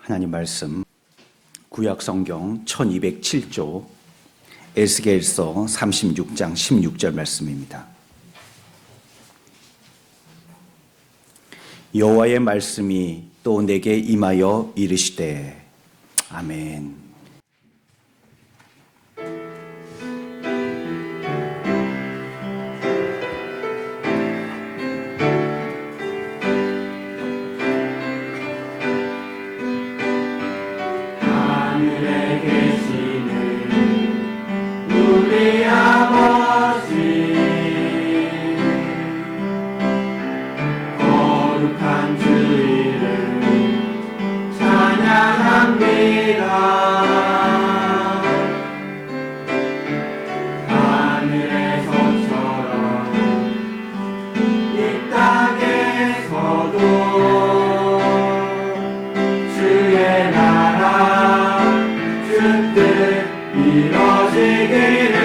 하나님 말씀 구약 성경 1207조 에스겔서 36장 16절 말씀입니다. 여호와의 말씀이 또 내게 임하여 이르시되 아멘. 우리 아버지 거룩한 주 이름 찬양합니다. 하늘에서처럼 이 땅에서도 주의 나라 주 뜻 이뤄지기를.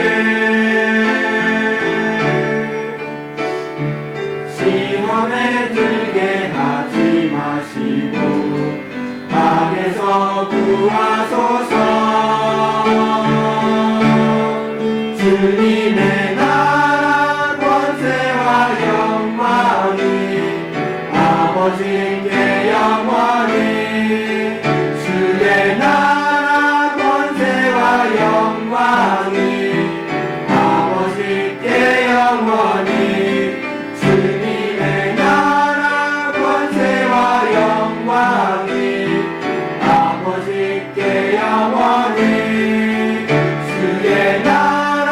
시험에 들게 하지 마시고 악에서 구하소서. 주님의 나라 권세와 영광이 아버지께 영원히. 주의 나라 권세와 영광이 아버지께 영원히. 주님의 나라 권세와 영광이 아버지께 영원히. 주의 나라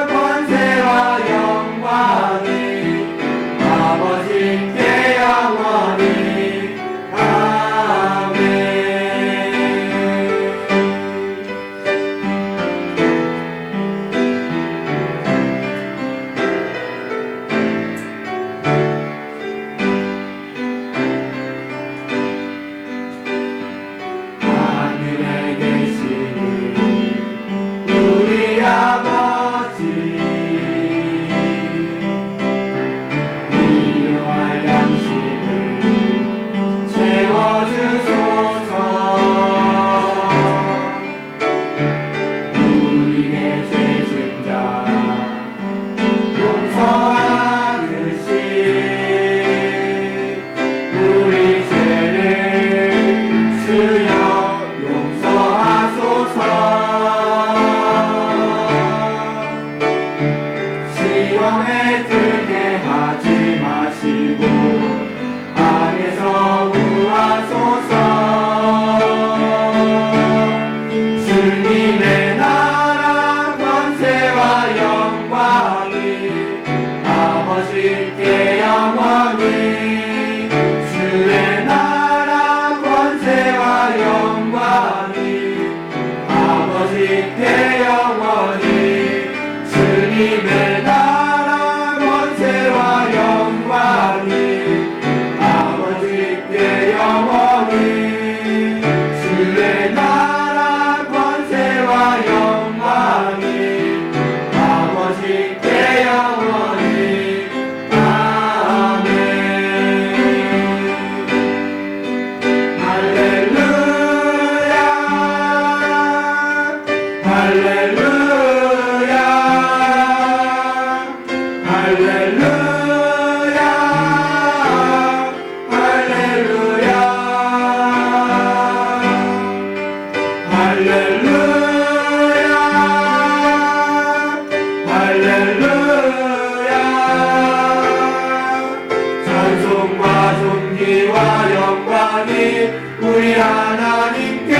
권세와 영광이 아버지께 영원히. 아멘. 하늘에 계시는 우리 아버지 일용할 양식을 채워주소서. 우리의 죄진 자 용서하듯이 우리 죄를 주여 용서하소서. 시험에 들게 하지 마시고 악에서 구하소서. 주님의 나라 권세와 영광이 아버지께 영원히. 주의 나라 권세와 영광이 아버지께 영원히. 주님의 나라 권세와 영광이 아버지께 영원히. 주의 나라 권세와 영광이 아버지께 영원히. 아멘. 할렐루야 할렐루야 할렐루야 할렐루야 할렐루야. 찬송과 존귀와 영광이 우리 하나님께.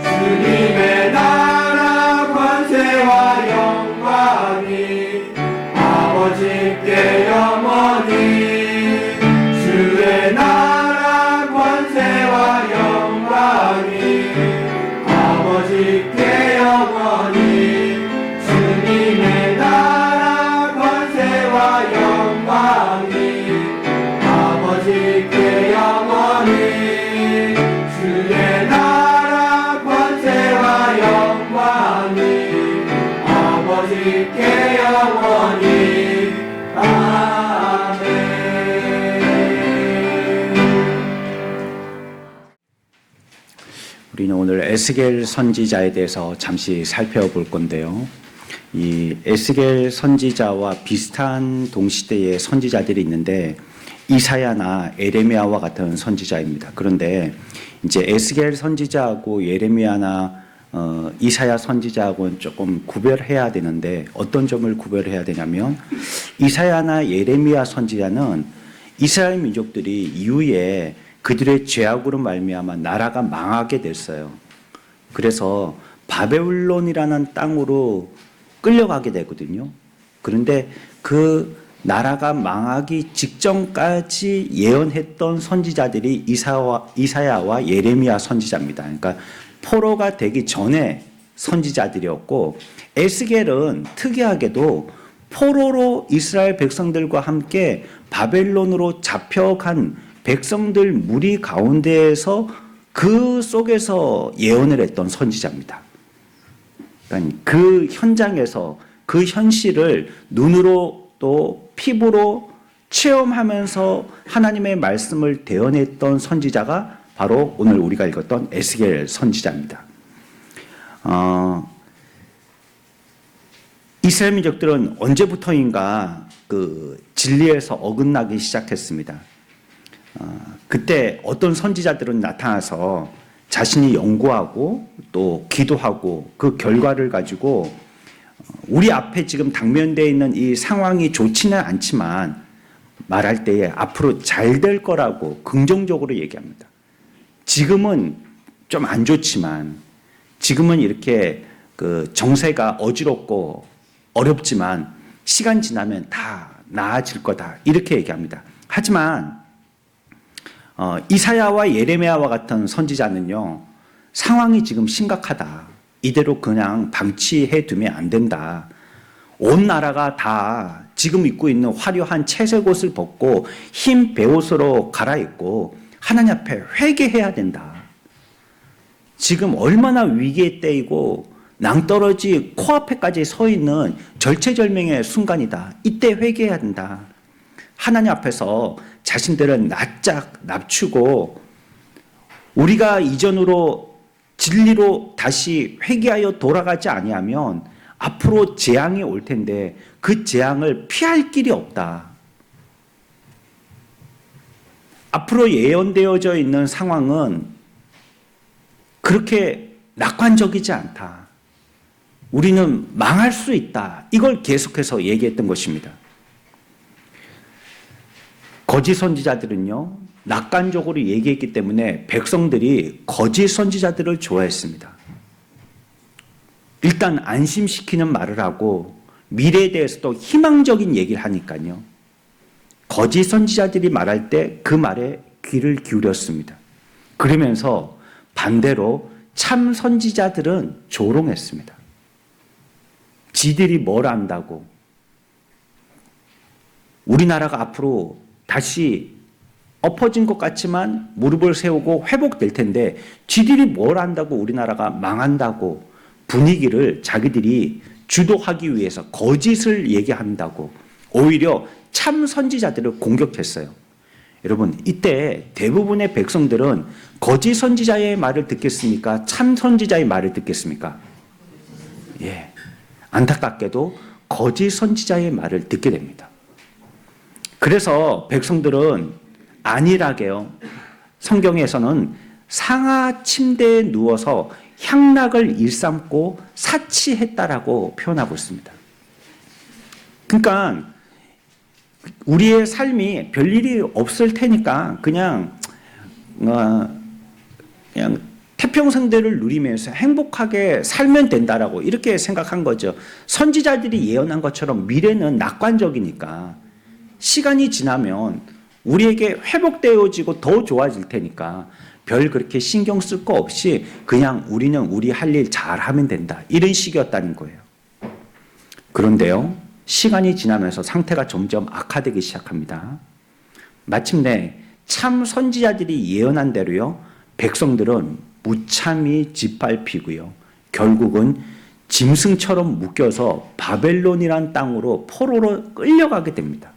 주님의 나라 권세와 영광이 아버지께 영원히. 주의 나라 권세와 영광이 아버지께 영원히. 주님의 나라 권세와 영광이 아버지께 영원히. 우리는 오늘 에스겔 선지자에 대해서 잠시 살펴볼 건데요. 이 에스겔 선지자와 비슷한 동시대의 선지자들이 있는데 이사야나 에레미야와 같은 선지자입니다. 그런데 이제 에스겔 선지자하고 예레미야나 이사야 선지자하고는 조금 구별해야 되는데 어떤 점을 구별해야 되냐면 이사야나 예레미야 선지자는 이스라엘 민족들이 이후에 그들의 죄악으로 말미암아 나라가 망하게 됐어요. 그래서 바벨론이라는 땅으로 끌려가게 되거든요. 그런데 그 나라가 망하기 직전까지 예언했던 선지자들이 이사야와 예레미야 선지자입니다. 그러니까 포로가 되기 전에 선지자들이었고 에스겔은 특이하게도 포로로 이스라엘 백성들과 함께 바벨론으로 잡혀간 백성들 무리 가운데에서 그 속에서 예언을 했던 선지자입니다. 그러니까 그 현장에서 그 현실을 눈으로 또 피부로 체험하면서 하나님의 말씀을 대언했던 선지자가 바로 오늘 우리가 읽었던 에스겔 선지자입니다. 이스라엘 민족들은 언제부터인가 그 진리에서 어긋나기 시작했습니다. 그때 어떤 선지자들은 나타나서 자신이 연구하고 또 기도하고 그 결과를 가지고 우리 앞에 지금 당면되어 있는 이 상황이 좋지는 않지만 말할 때에 앞으로 잘 될 거라고 긍정적으로 얘기합니다. 지금은 좀 안 좋지만 지금은 이렇게 그 정세가 어지럽고 어렵지만 시간 지나면 다 나아질 거다 이렇게 얘기합니다. 하지만 이사야와 예레미야와 같은 선지자는요, 상황이 지금 심각하다. 이대로 그냥 방치해 두면 안 된다. 온 나라가 다 지금 입고 있는 화려한 채색 옷을 벗고 흰 베옷으로 갈아입고 하나님 앞에 회개해야 된다. 지금 얼마나 위기의 때이고 낭떠러지 코앞에까지 서 있는 절체절명의 순간이다. 이때 회개해야 된다. 하나님 앞에서 자신들은 납작 낮추고 우리가 이전으로 진리로 다시 회개하여 돌아가지 아니하면 앞으로 재앙이 올 텐데 그 재앙을 피할 길이 없다. 앞으로 예언되어져 있는 상황은 그렇게 낙관적이지 않다. 우리는 망할 수 있다. 이걸 계속해서 얘기했던 것입니다. 거짓 선지자들은요, 낙관적으로 얘기했기 때문에 백성들이 거짓 선지자들을 좋아했습니다. 일단 안심시키는 말을 하고 미래에 대해서도 희망적인 얘기를 하니까요. 거짓 선지자들이 말할 때 그 말에 귀를 기울였습니다. 그러면서 반대로 참 선지자들은 조롱했습니다. 지들이 뭘 안다고. 우리나라가 앞으로 다시 엎어진 것 같지만 무릎을 세우고 회복될 텐데 지들이 뭘 안다고 우리나라가 망한다고 분위기를 자기들이 주도하기 위해서 거짓을 얘기한다고 오히려 참 선지자들을 공격했어요. 여러분, 이때 대부분의 백성들은 거짓 선지자의 말을 듣겠습니까? 참 선지자의 말을 듣겠습니까? 예. 안타깝게도 거짓 선지자의 말을 듣게 됩니다. 그래서 백성들은 안일하게요. 성경에서는 상하 침대에 누워서 향락을 일삼고 사치했다라고 표현하고 있습니다. 그러니까 우리의 삶이 별일이 없을 테니까 그냥 태평성대를 누리면서 행복하게 살면 된다라고 이렇게 생각한 거죠. 선지자들이 예언한 것처럼 미래는 낙관적이니까 시간이 지나면 우리에게 회복되어지고 더 좋아질 테니까 별 그렇게 신경 쓸 거 없이 그냥 우리는 우리 할 일 잘하면 된다. 이런 식이었다는 거예요. 그런데요, 시간이 지나면서 상태가 점점 악화되기 시작합니다. 마침내 참 선지자들이 예언한 대로요, 백성들은 무참히 짓밟히고요, 결국은 짐승처럼 묶여서 바벨론이란 땅으로 포로로 끌려가게 됩니다.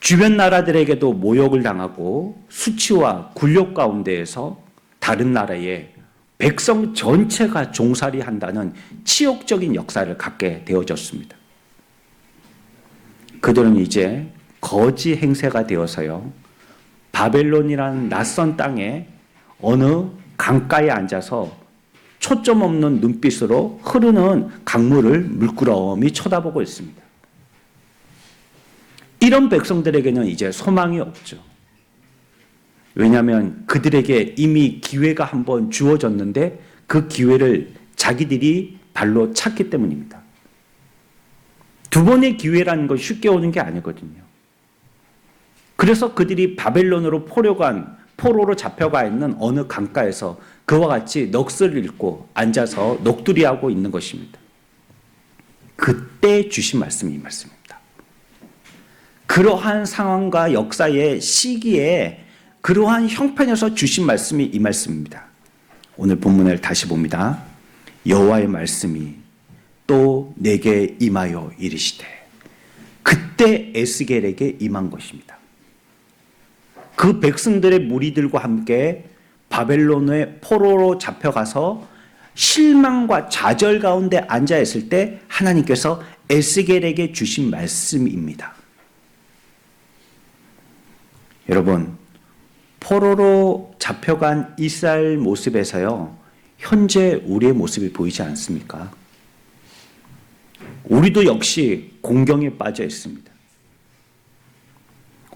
주변 나라들에게도 모욕을 당하고 수치와 굴욕 가운데에서 다른 나라의 백성 전체가 종살이 한다는 치욕적인 역사를 갖게 되어졌습니다. 그들은 이제 거지 행세가 되어서요, 바벨론이라는 낯선 땅에 어느 강가에 앉아서 초점 없는 눈빛으로 흐르는 강물을 물끄러미 쳐다보고 있습니다. 이런 백성들에게는 이제 소망이 없죠. 왜냐하면 그들에게 이미 기회가 한번 주어졌는데 그 기회를 자기들이 발로 찼기 때문입니다. 두 번의 기회라는 건 쉽게 오는 게 아니거든요. 그래서 그들이 바벨론으로 포로로 잡혀가 있는 어느 강가에서 그와 같이 넋을 잃고 앉아서 넋두리하고 있는 것입니다. 그때 주신 말씀이 이 말씀입니다. 그러한 상황과 역사의 시기에 그러한 형편에서 주신 말씀이 이 말씀입니다. 오늘 본문을 다시 봅니다. 여호와의 말씀이 또 내게 임하여 이르시되, 그때 에스겔에게 임한 것입니다. 그 백성들의 무리들과 함께 바벨론의 포로로 잡혀가서 실망과 좌절 가운데 앉아 있을 때 하나님께서 에스겔에게 주신 말씀입니다. 여러분, 포로로 잡혀간 이스라엘 모습에서요, 현재 우리의 모습이 보이지 않습니까? 우리도 역시 공경에 빠져 있습니다.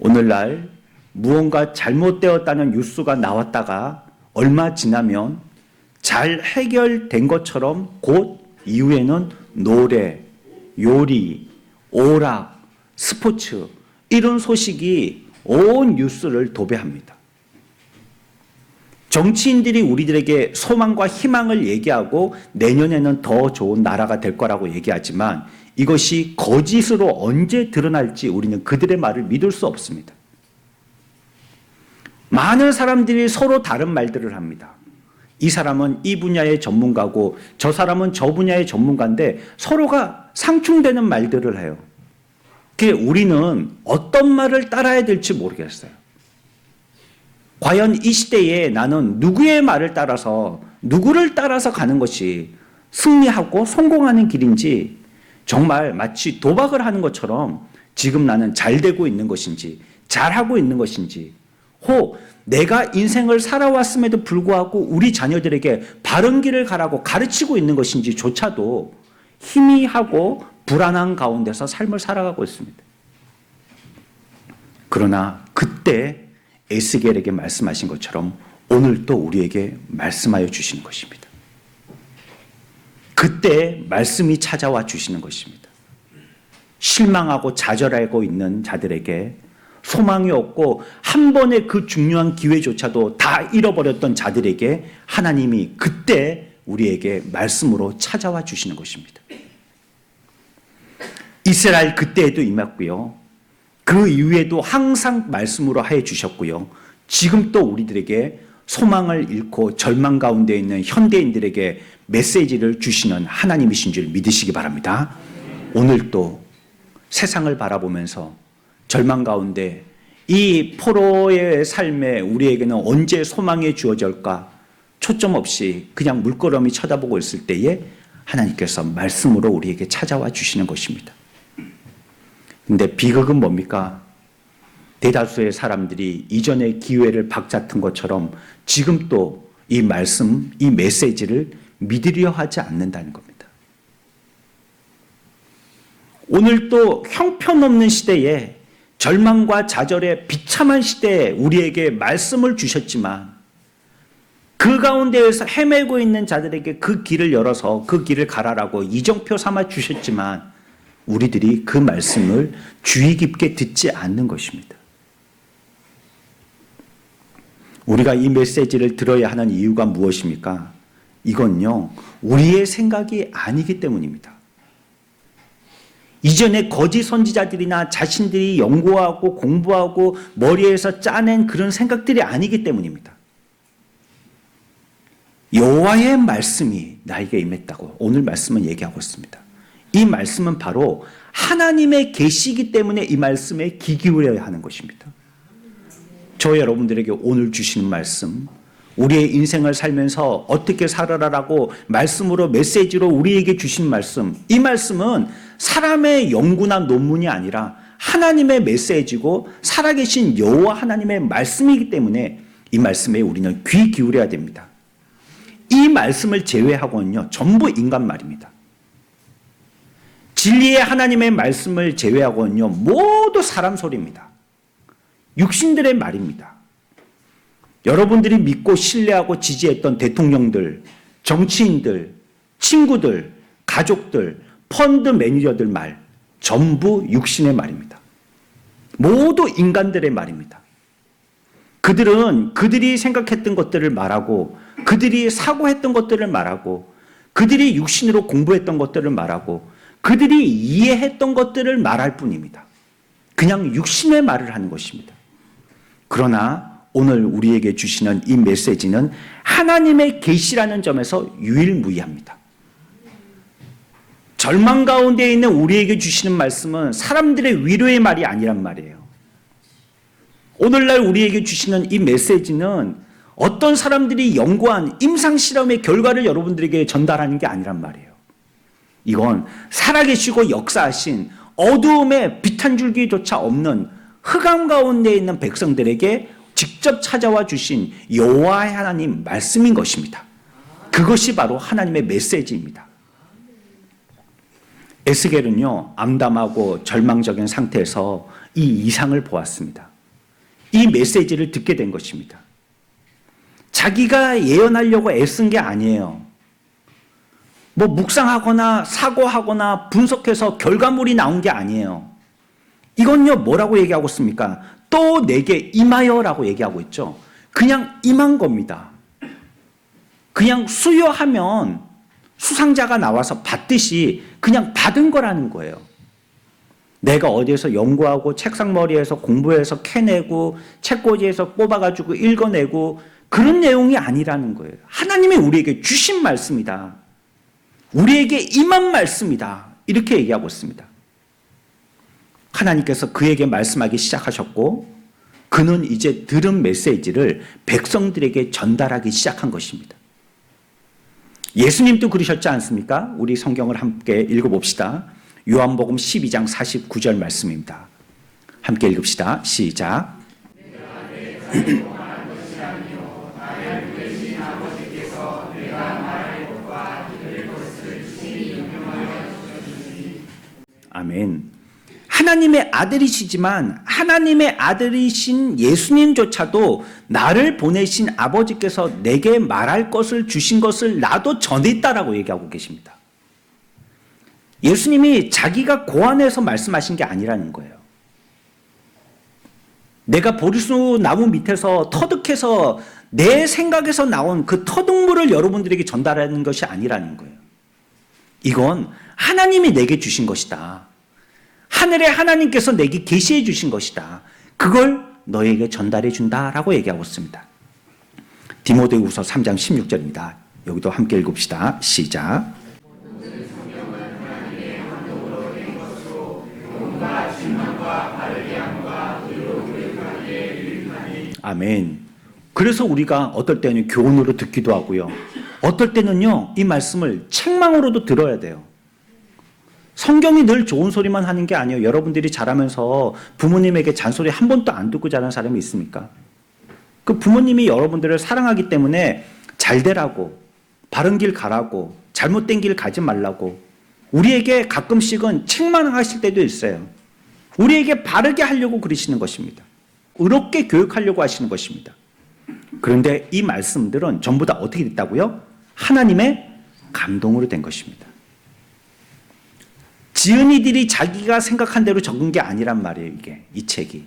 오늘날 무언가 잘못되었다는 뉴스가 나왔다가 얼마 지나면 잘 해결된 것처럼 곧 이후에는 노래, 요리, 오락, 스포츠 이런 소식이 온 뉴스를 도배합니다. 정치인들이 우리들에게 소망과 희망을 얘기하고 내년에는 더 좋은 나라가 될 거라고 얘기하지만 이것이 거짓으로 언제 드러날지 우리는 그들의 말을 믿을 수 없습니다. 많은 사람들이 서로 다른 말들을 합니다. 이 사람은 이 분야의 전문가고 저 사람은 저 분야의 전문가인데 서로가 상충되는 말들을 해요. 그게 우리는 어떤 말을 따라야 될지 모르겠어요. 과연 이 시대에 나는 누구의 말을 따라서, 누구를 따라서 가는 것이 승리하고 성공하는 길인지, 정말 마치 도박을 하는 것처럼 지금 나는 잘 되고 있는 것인지, 잘하고 있는 것인지, 혹 내가 인생을 살아왔음에도 불구하고 우리 자녀들에게 바른 길을 가라고 가르치고 있는 것인지조차도 희미하고 불안한 가운데서 삶을 살아가고 있습니다. 그러나 그때 에스겔에게 말씀하신 것처럼 오늘 또 우리에게 말씀하여 주시는 것입니다. 그때 말씀이 찾아와 주시는 것입니다. 실망하고 좌절하고 있는 자들에게, 소망이 없고 한 번의 그 중요한 기회조차도 다 잃어버렸던 자들에게 하나님이 그때 우리에게 말씀으로 찾아와 주시는 것입니다. 이스라엘 그때에도 임했고요. 그 이후에도 항상 말씀으로 하여 주셨고요. 지금 또 우리들에게 소망을 잃고 절망 가운데 있는 현대인들에게 메시지를 주시는 하나님이신 줄 믿으시기 바랍니다. 오늘 또 세상을 바라보면서 절망 가운데 이 포로의 삶에 우리에게는 언제 소망이 주어질까 초점 없이 그냥 물끄러미 쳐다보고 있을 때에 하나님께서 말씀으로 우리에게 찾아와 주시는 것입니다. 근데 비극은 뭡니까? 대다수의 사람들이 이전의 기회를 박잡은 것처럼 지금 또 이 말씀, 이 메시지를 믿으려 하지 않는다는 겁니다. 오늘 또 형편없는 시대에, 절망과 좌절의 비참한 시대에 우리에게 말씀을 주셨지만 그 가운데에서 헤매고 있는 자들에게 그 길을 열어서 그 길을 가라라고 이정표 삼아 주셨지만 우리들이 그 말씀을 주의 깊게 듣지 않는 것입니다. 우리가 이 메시지를 들어야 하는 이유가 무엇입니까? 이건요, 우리의 생각이 아니기 때문입니다. 이전에 거짓 선지자들이나 자신들이 연구하고 공부하고 머리에서 짜낸 그런 생각들이 아니기 때문입니다. 여호와의 말씀이 나에게 임했다고 오늘 말씀은 얘기하고 있습니다. 이 말씀은 바로 하나님의 계시이기 때문에 이 말씀에 귀 기울여야 하는 것입니다. 저 여러분들에게 오늘 주시는 말씀, 우리의 인생을 살면서 어떻게 살아라라고 말씀으로 메시지로 우리에게 주신 말씀, 이 말씀은 사람의 연구나 논문이 아니라 하나님의 메시지고 살아계신 여호와 하나님의 말씀이기 때문에 이 말씀에 우리는 귀 기울여야 됩니다. 이 말씀을 제외하고는요, 전부 인간 말입니다. 진리의 하나님의 말씀을 제외하고는요, 모두 사람 소리입니다. 육신들의 말입니다. 여러분들이 믿고 신뢰하고 지지했던 대통령들, 정치인들, 친구들, 가족들, 펀드 매니저들 말, 전부 육신의 말입니다. 모두 인간들의 말입니다. 그들은 그들이 생각했던 것들을 말하고, 그들이 사고했던 것들을 말하고, 그들이 육신으로 공부했던 것들을 말하고, 그들이 이해했던 것들을 말할 뿐입니다. 그냥 육신의 말을 하는 것입니다. 그러나 오늘 우리에게 주시는 이 메시지는 하나님의 계시라는 점에서 유일무이합니다. 절망 가운데 있는 우리에게 주시는 말씀은 사람들의 위로의 말이 아니란 말이에요. 오늘날 우리에게 주시는 이 메시지는 어떤 사람들이 연구한 임상실험의 결과를 여러분들에게 전달하는 게 아니란 말이에요. 이건 살아계시고 역사하신 어두움에 빛 한 줄기조차 없는 흑암 가운데 있는 백성들에게 직접 찾아와 주신 여호와의 하나님 말씀인 것입니다. 그것이 바로 하나님의 메시지입니다. 에스겔은요, 암담하고 절망적인 상태에서 이 이상을 보았습니다. 이 메시지를 듣게 된 것입니다. 자기가 예언하려고 애쓴 게 아니에요. 뭐 묵상하거나 사고하거나 분석해서 결과물이 나온 게 아니에요. 이건요, 뭐라고 얘기하고 있습니까? 또 내게 임하여라고 얘기하고 있죠. 그냥 임한 겁니다. 그냥 수여하면 수상자가 나와서 받듯이 그냥 받은 거라는 거예요. 내가 어디에서 연구하고 책상머리에서 공부해서 캐내고 책꽂이에서 뽑아가지고 읽어내고 그런 내용이 아니라는 거예요. 하나님이 우리에게 주신 말씀이다. 우리에게 임한 말씀이다. 이렇게 얘기하고 있습니다. 하나님께서 그에게 말씀하기 시작하셨고 그는 이제 들은 메시지를 백성들에게 전달하기 시작한 것입니다. 예수님도 그러셨지 않습니까? 우리 성경을 함께 읽어봅시다. 요한복음 12장 49절 말씀입니다. 함께 읽읍시다. 시작. 아멘. 하나님의 아들이시지만 하나님의 아들이신 예수님조차도 나를 보내신 아버지께서 내게 말할 것을 주신 것을 나도 전했다라고 얘기하고 계십니다. 예수님이 자기가 고안해서 말씀하신 게 아니라는 거예요. 내가 보리수 나무 밑에서 터득해서 내 생각에서 나온 그 터득물을 여러분들에게 전달하는 것이 아니라는 거예요. 이건 하나님이 내게 주신 것이다. 하늘의 하나님께서 내게 계시해 주신 것이다. 그걸 너에게 전달해 준다라고 얘기하고 있습니다. 디모데후서 3장 16절입니다. 여기도 함께 읽읍시다. 시작. 아멘. 그래서 우리가 어떨 때는 교훈으로 듣기도 하고요. 어떨 때는요, 이 말씀을 책망으로도 들어야 돼요. 성경이 늘 좋은 소리만 하는 게 아니에요. 여러분들이 자라면서 부모님에게 잔소리 한 번도 안 듣고 자란 사람이 있습니까? 그 부모님이 여러분들을 사랑하기 때문에 잘 되라고, 바른 길 가라고, 잘못된 길 가지 말라고 우리에게 가끔씩은 책망하실 때도 있어요. 우리에게 바르게 하려고 그러시는 것입니다. 의롭게 교육하려고 하시는 것입니다. 그런데 이 말씀들은 전부 다 어떻게 됐다고요? 하나님의 감동으로 된 것입니다. 지은이들이 자기가 생각한 대로 적은 게 아니란 말이에요. 이 책이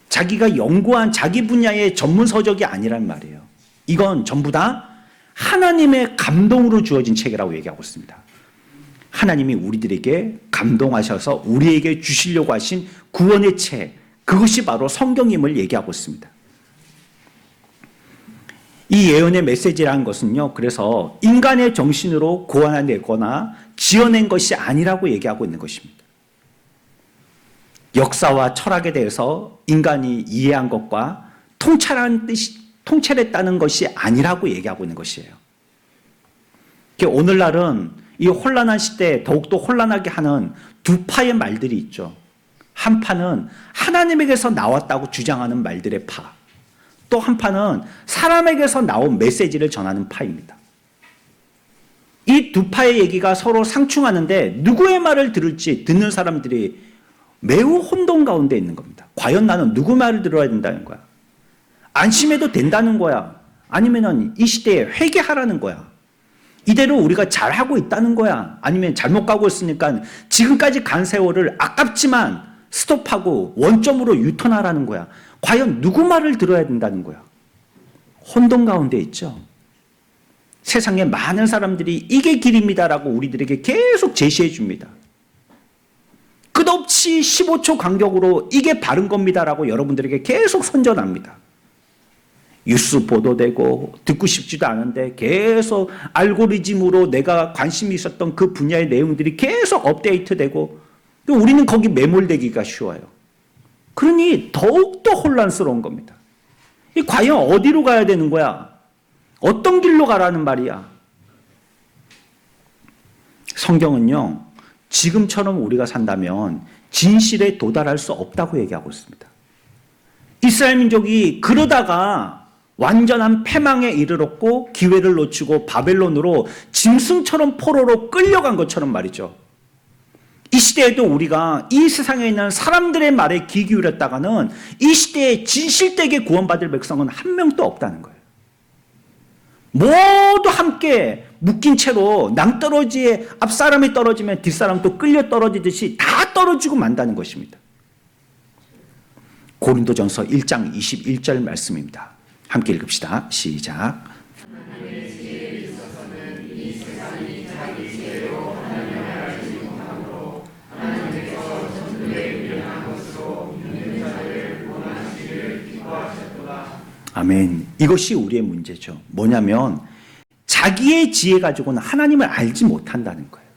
자기가 연구한 자기 분야의 전문 서적이 아니란 말이에요. 이건 전부 다 하나님의 감동으로 주어진 책이라고 얘기하고 있습니다. 하나님이 우리들에게 감동하셔서 우리에게 주시려고 하신 구원의 책, 그것이 바로 성경임을 얘기하고 있습니다. 이 예언의 메시지라는 것은요, 그래서 인간의 정신으로 고안해내거나 지어낸 것이 아니라고 얘기하고 있는 것입니다. 역사와 철학에 대해서 인간이 이해한 것과 통찰했다는 것이 아니라고 얘기하고 있는 것이에요. 오늘날은 이 혼란한 시대에 더욱더 혼란하게 하는 두 파의 말들이 있죠. 한 파는 하나님에게서 나왔다고 주장하는 말들의 파, 또 한 파는 사람에게서 나온 메시지를 전하는 파입니다. 이 두 파의 얘기가 서로 상충하는데 누구의 말을 들을지 듣는 사람들이 매우 혼돈 가운데 있는 겁니다. 과연 나는 누구 말을 들어야 된다는 거야? 안심해도 된다는 거야? 아니면 이 시대에 회개하라는 거야? 이대로 우리가 잘하고 있다는 거야? 아니면 잘못 가고 있으니까 지금까지 간 세월을 아깝지만 스톱하고 원점으로 유턴하라는 거야? 과연 누구 말을 들어야 된다는 거야? 혼돈 가운데 있죠. 세상에 많은 사람들이 이게 길입니다라고 우리들에게 계속 제시해 줍니다. 끝없이 15초 간격으로 이게 바른 겁니다라고 여러분들에게 계속 선전합니다. 뉴스 보도되고 듣고 싶지도 않은데 계속 알고리즘으로 내가 관심이 있었던 그 분야의 내용들이 계속 업데이트되고 또 우리는 거기 매몰되기가 쉬워요. 그러니 더욱더 혼란스러운 겁니다. 이 과연 어디로 가야 되는 거야? 어떤 길로 가라는 말이야? 성경은요, 지금처럼 우리가 산다면 진실에 도달할 수 없다고 얘기하고 있습니다. 이스라엘 민족이 그러다가 완전한 패망에 이르렀고 기회를 놓치고 바벨론으로 짐승처럼 포로로 끌려간 것처럼 말이죠. 이 시대에도 우리가 이 세상에 있는 사람들의 말에 귀 기울였다가는 이 시대에 진실되게 구원받을 백성은 한 명도 없다는 거예요. 모두 함께 묶인 채로 낭떠러지에 앞사람이 떨어지면 뒷사람도 끌려 떨어지듯이 다 떨어지고 만다는 것입니다. 고린도전서 1장 21절 말씀입니다. 함께 읽읍시다. 시작. 아멘. 이것이 우리의 문제죠. 뭐냐면 자기의 지혜 가지고는 하나님을 알지 못한다는 거예요.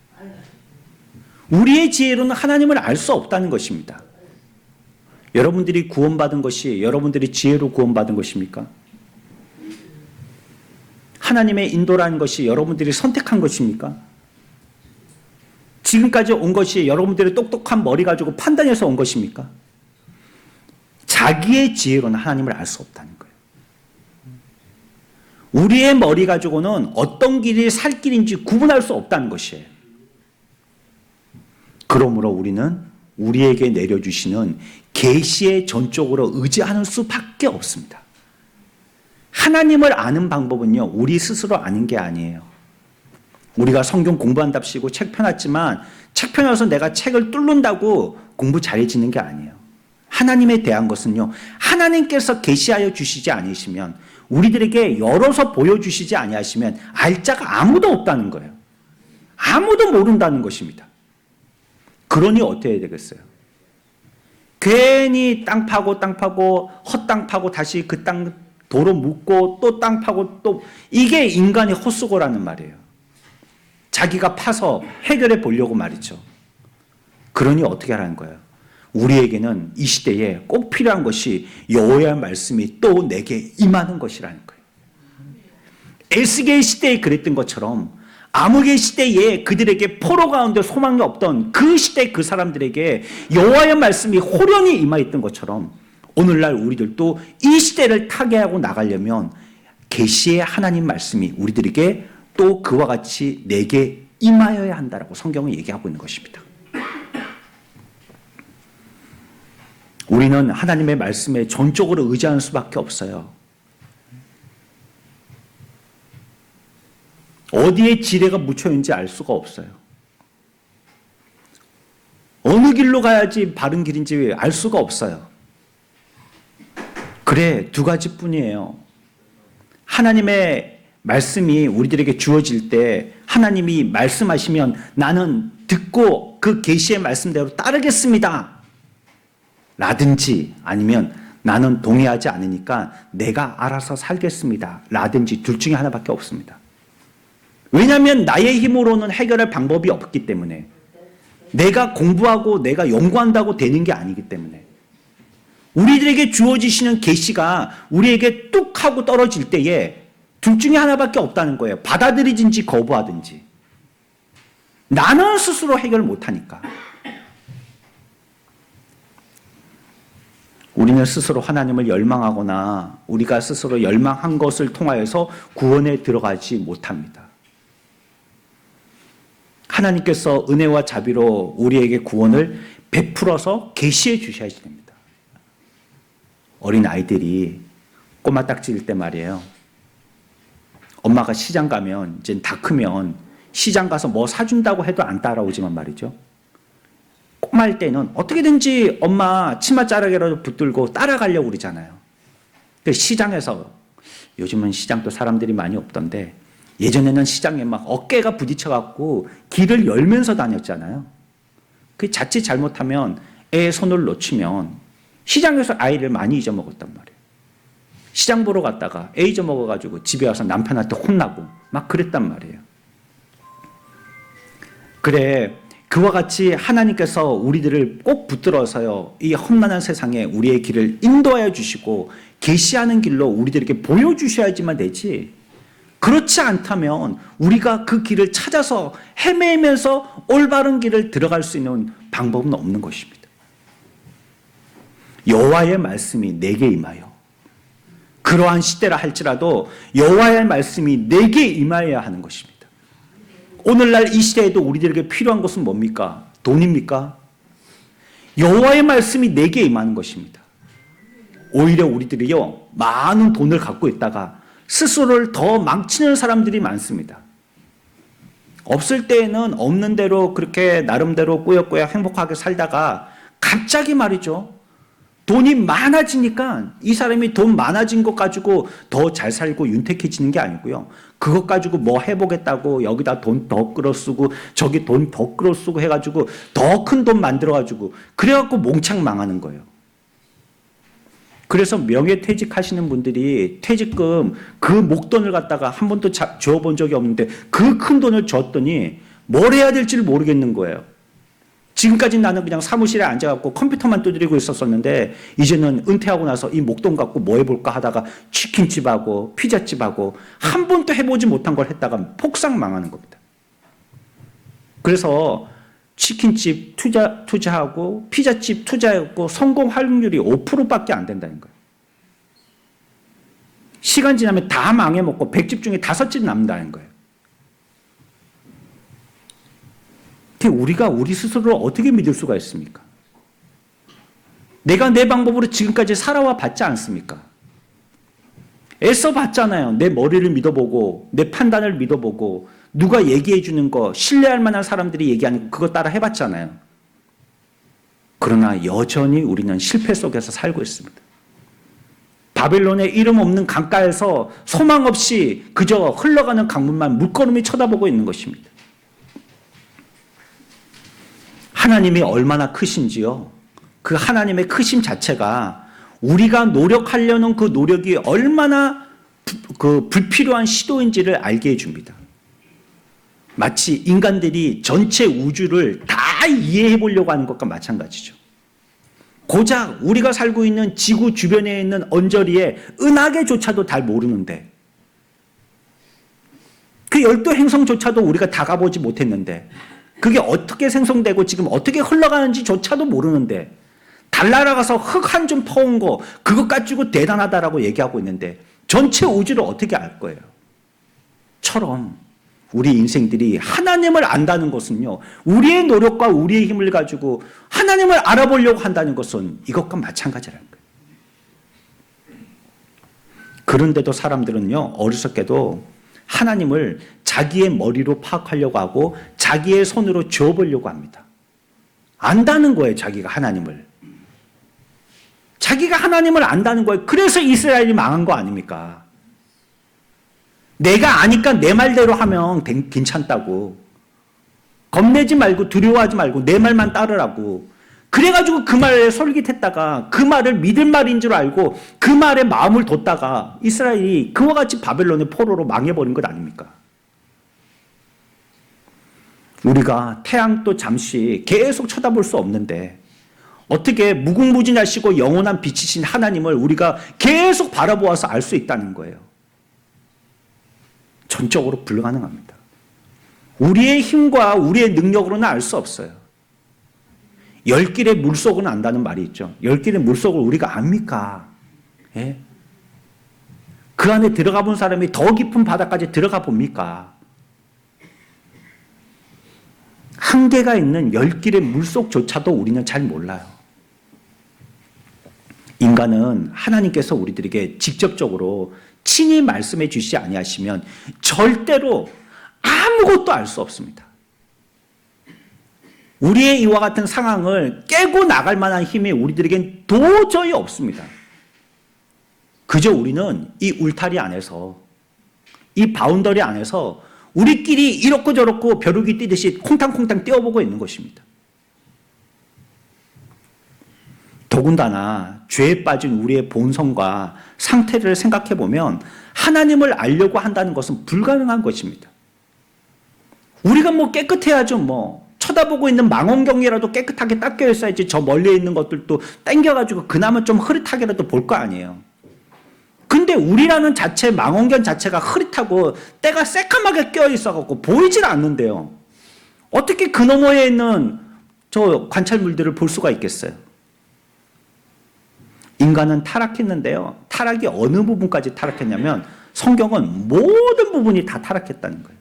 우리의 지혜로는 하나님을 알 수 없다는 것입니다. 여러분들이 구원받은 것이 여러분들이 지혜로 구원받은 것입니까? 하나님의 인도라는 것이 여러분들이 선택한 것입니까? 지금까지 온 것이 여러분들의 똑똑한 머리 가지고 판단해서 온 것입니까? 자기의 지혜로는 하나님을 알 수 없다는 거예요. 우리의 머리 가지고는 어떤 길이 살 길인지 구분할 수 없다는 것이에요. 그러므로 우리는 우리에게 내려주시는 계시의 전적으로 의지하는 수밖에 없습니다. 하나님을 아는 방법은요, 우리 스스로 아는 게 아니에요. 우리가 성경 공부한답시고 책 펴놨지만 책 펴놔서 내가 책을 뚫는다고 공부 잘해지는 게 아니에요. 하나님에 대한 것은요, 하나님께서 계시하여 주시지 않으시면, 우리들에게 열어서 보여주시지 아니하시면 알 자가 아무도 없다는 거예요. 아무도 모른다는 것입니다. 그러니 어떻게 해야 되겠어요? 괜히 땅 파고 헛땅 파고 다시 그 땅 도로 묻고 또 땅 파고 또, 이게 인간의 헛수고라는 말이에요. 자기가 파서 해결해 보려고 말이죠. 그러니 어떻게 하라는 거예요? 우리에게는 이 시대에 꼭 필요한 것이 여호와의 말씀이 또 내게 임하는 것이라는 거예요. 에스겔 시대에 그랬던 것처럼 아무개 시대에 그들에게 포로 가운데 소망이 없던 그 시대 그 사람들에게 여호와의 말씀이 호련히 임하였던 것처럼 오늘날 우리들도 이 시대를 타개하고 나가려면 계시의 하나님 말씀이 우리들에게 또 그와 같이 내게 임하여야 한다라고 성경은 얘기하고 있는 것입니다. 우리는 하나님의 말씀에 전적으로 의지하는 수밖에 없어요. 어디에 지뢰가 묻혀 있는지 알 수가 없어요. 어느 길로 가야지 바른 길인지 알 수가 없어요. 그래, 두 가지뿐이에요. 하나님의 말씀이 우리들에게 주어질 때 하나님이 말씀하시면 나는 듣고 그 계시의 말씀대로 따르겠습니다. 라든지 아니면 나는 동의하지 않으니까 내가 알아서 살겠습니다. 라든지 둘 중에 하나밖에 없습니다. 왜냐하면 나의 힘으로는 해결할 방법이 없기 때문에, 내가 공부하고 내가 연구한다고 되는 게 아니기 때문에, 우리들에게 주어지시는 계시가 우리에게 뚝 하고 떨어질 때에 둘 중에 하나밖에 없다는 거예요. 받아들이든지 거부하든지. 나는 스스로 해결 못하니까. 우리는 스스로 하나님을 열망하거나 우리가 스스로 열망한 것을 통하여서 구원에 들어가지 못합니다. 하나님께서 은혜와 자비로 우리에게 구원을 베풀어서 계시해 주셔야 됩니다. 어린 아이들이 꼬마 딱지일 때 말이에요. 엄마가 시장 가면 이제 다 크면 시장 가서 뭐 사준다고 해도 안 따라오지만 말이죠. 꼬마일 때는 어떻게든지 엄마 치맛자락이라도 붙들고 따라가려고 그러잖아요. 근데 시장에서, 요즘은 시장도 사람들이 많이 없던데 예전에는 시장에 막 어깨가 부딪혀갖고 길을 열면서 다녔잖아요. 그 자칫 잘못하면 애의 손을 놓치면 시장에서 아이를 많이 잊어먹었단 말이에요. 시장 보러 갔다가 애 잊어먹어가지고 집에 와서 남편한테 혼나고 막 그랬단 말이에요. 그래, 그와 같이 하나님께서 우리들을 꼭 붙들어서요, 이 험난한 세상에 우리의 길을 인도하여 주시고 계시하는 길로 우리들에게 보여주셔야지만 되지, 그렇지 않다면 우리가 그 길을 찾아서 헤매면서 올바른 길을 들어갈 수 있는 방법은 없는 것입니다. 여호와의 말씀이 내게 임하여, 그러한 시대라 할지라도 여호와의 말씀이 내게 임하여야 하는 것입니다. 오늘날 이 시대에도 우리들에게 필요한 것은 뭡니까? 돈입니까? 여호와의 말씀이 내게 임하는 것입니다. 오히려 우리들이요, 많은 돈을 갖고 있다가 스스로를 더 망치는 사람들이 많습니다. 없을 때에는 없는 대로 그렇게 나름대로 꾸역꾸역 행복하게 살다가 갑자기 말이죠, 돈이 많아지니까 이 사람이 돈 많아진 것 가지고 더 잘 살고 윤택해지는 게 아니고요, 그것 가지고 뭐 해보겠다고 여기다 돈 더 끌어쓰고 저기 돈 더 끌어쓰고 해가지고 더 큰 돈 만들어가지고 그래갖고 몽창 망하는 거예요. 그래서 명예퇴직하시는 분들이 퇴직금 그 목돈을 갖다가 한 번도 줘본 적이 없는데 그 큰 돈을 줬더니 뭘 해야 될지를 모르겠는 거예요. 지금까지 나는 그냥 사무실에 앉아갖고 컴퓨터만 두드리고 있었었는데 이제는 은퇴하고 나서 이 목돈 갖고 뭐 해볼까 하다가 치킨집하고 피자집하고 한 번도 해보지 못한 걸 했다가 폭삭 망하는 겁니다. 그래서 치킨집 투자하고 피자집 투자했고 성공 확률이 5%밖에 안 된다는 거예요. 시간 지나면 다 망해먹고 100집 중에 5집 남는다는 거예요. 우리가 우리 스스로를 어떻게 믿을 수가 있습니까? 내가 내 방법으로 지금까지 살아와 봤지 않습니까? 애써 봤잖아요. 내 머리를 믿어보고 내 판단을 믿어보고 누가 얘기해 주는 거, 신뢰할 만한 사람들이 얘기하는 거, 그거 따라 해봤잖아요. 그러나 여전히 우리는 실패 속에서 살고 있습니다. 바벨론의 이름 없는 강가에서 소망 없이 그저 흘러가는 강물만 물끄러미 쳐다보고 있는 것입니다. 하나님이 얼마나 크신지요. 그 하나님의 크심 자체가 우리가 노력하려는 그 노력이 얼마나 불필요한 시도인지를 알게 해줍니다. 마치 인간들이 전체 우주를 다 이해해 보려고 하는 것과 마찬가지죠. 고작 우리가 살고 있는 지구 주변에 있는 언저리의 은하계조차도 잘 모르는데, 그 12행성조차도 우리가 다 가보지 못했는데, 그게 어떻게 생성되고 지금 어떻게 흘러가는지조차도 모르는데, 달 날아가서 흙 한 줌 퍼온 거 그것 가지고 대단하다라고 얘기하고 있는데 전체 우주를 어떻게 알 거예요? 처럼 우리 인생들이 하나님을 안다는 것은요, 우리의 노력과 우리의 힘을 가지고 하나님을 알아보려고 한다는 것은 이것과 마찬가지라는 거예요. 그런데도 사람들은요, 어리석게도 하나님을 자기의 머리로 파악하려고 하고 자기의 손으로 쥐어보려고 합니다. 안다는 거예요, 자기가 하나님을. 자기가 하나님을 안다는 거예요. 그래서 이스라엘이 망한 거 아닙니까? 내가 아니까 내 말대로 하면 괜찮다고. 겁내지 말고 두려워하지 말고 내 말만 따르라고. 그래가지고 그 말에 솔깃했다가 그 말을 믿을 말인 줄 알고 그 말에 마음을 뒀다가 이스라엘이 그와 같이 바벨론의 포로로 망해버린 것 아닙니까? 우리가 태양도 잠시 계속 쳐다볼 수 없는데 어떻게 무궁무진하시고 영원한 빛이신 하나님을 우리가 계속 바라보아서 알 수 있다는 거예요. 전적으로 불가능합니다. 우리의 힘과 우리의 능력으로는 알 수 없어요. 열 길의 물속은 안다는 말이 있죠. 열 길의 물속을 우리가 압니까? 예? 그 안에 들어가 본 사람이 더 깊은 바다까지 들어가 봅니까? 한계가 있는 열 길의 물속조차도 우리는 잘 몰라요. 인간은 하나님께서 우리들에게 직접적으로 친히 말씀해 주시지 아니하시면 절대로 아무것도 알 수 없습니다. 우리의 이와 같은 상황을 깨고 나갈 만한 힘이 우리들에겐 도저히 없습니다. 그저 우리는 이 울타리 안에서, 이 바운더리 안에서 우리끼리 이렇고 저렇고 벼룩이 뛰듯이 콩탕콩탕 뛰어보고 있는 것입니다. 더군다나 죄에 빠진 우리의 본성과 상태를 생각해 보면 하나님을 알려고 한다는 것은 불가능한 것입니다. 우리가 뭐 깨끗해야죠. 쳐다보고 있는 망원경이라도 깨끗하게 닦여 있어야지 저 멀리 있는 것들도 땡겨가지고 그나마 좀 흐릿하게라도 볼 거 아니에요. 근데 우리라는 자체, 망원경 자체가 흐릿하고 때가 새까맣게 껴 있어갖고 보이질 않는데요. 어떻게 그 너머에 있는 저 관찰물들을 볼 수가 있겠어요? 인간은 타락했는데요. 타락이 어느 부분까지 타락했냐면 성경은 모든 부분이 다 타락했다는 거예요.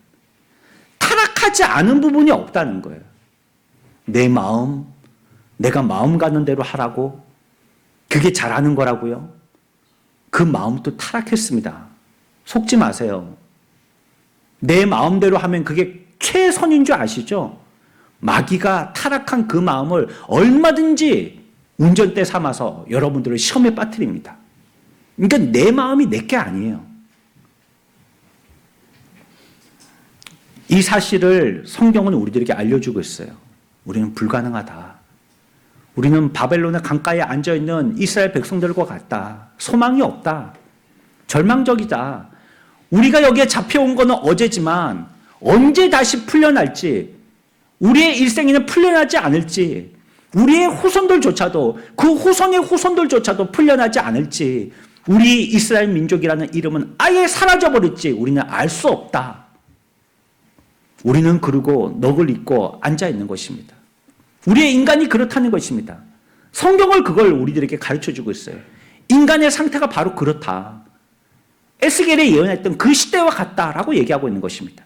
타락하지 않은 부분이 없다는 거예요. 내 마음, 내가 마음 가는 대로 하라고, 그게 잘하는 거라고요. 그 마음도 타락했습니다. 속지 마세요. 내 마음대로 하면 그게 최선인 줄 아시죠? 마귀가 타락한 그 마음을 얼마든지 운전대 삼아서 여러분들을 시험에 빠뜨립니다. 그러니까 내 마음이 내게 아니에요. 이 사실을 성경은 우리들에게 알려주고 있어요. 우리는 불가능하다. 우리는 바벨론의 강가에 앉아있는 이스라엘 백성들과 같다. 소망이 없다. 절망적이다. 우리가 여기에 잡혀온 것은 어제지만 언제 다시 풀려날지, 우리의 일생에는 풀려나지 않을지, 우리의 후손들조차도, 그 후손의 후손들조차도 풀려나지 않을지, 우리 이스라엘 민족이라는 이름은 아예 사라져버릴지 우리는 알 수 없다. 우리는 그러고 넋을 잊고 앉아있는 것입니다. 우리의 인간이 그렇다는 것입니다. 성경을 그걸 우리들에게 가르쳐주고 있어요. 인간의 상태가 바로 그렇다. 에스겔이 예언했던 그 시대와 같다라고 얘기하고 있는 것입니다.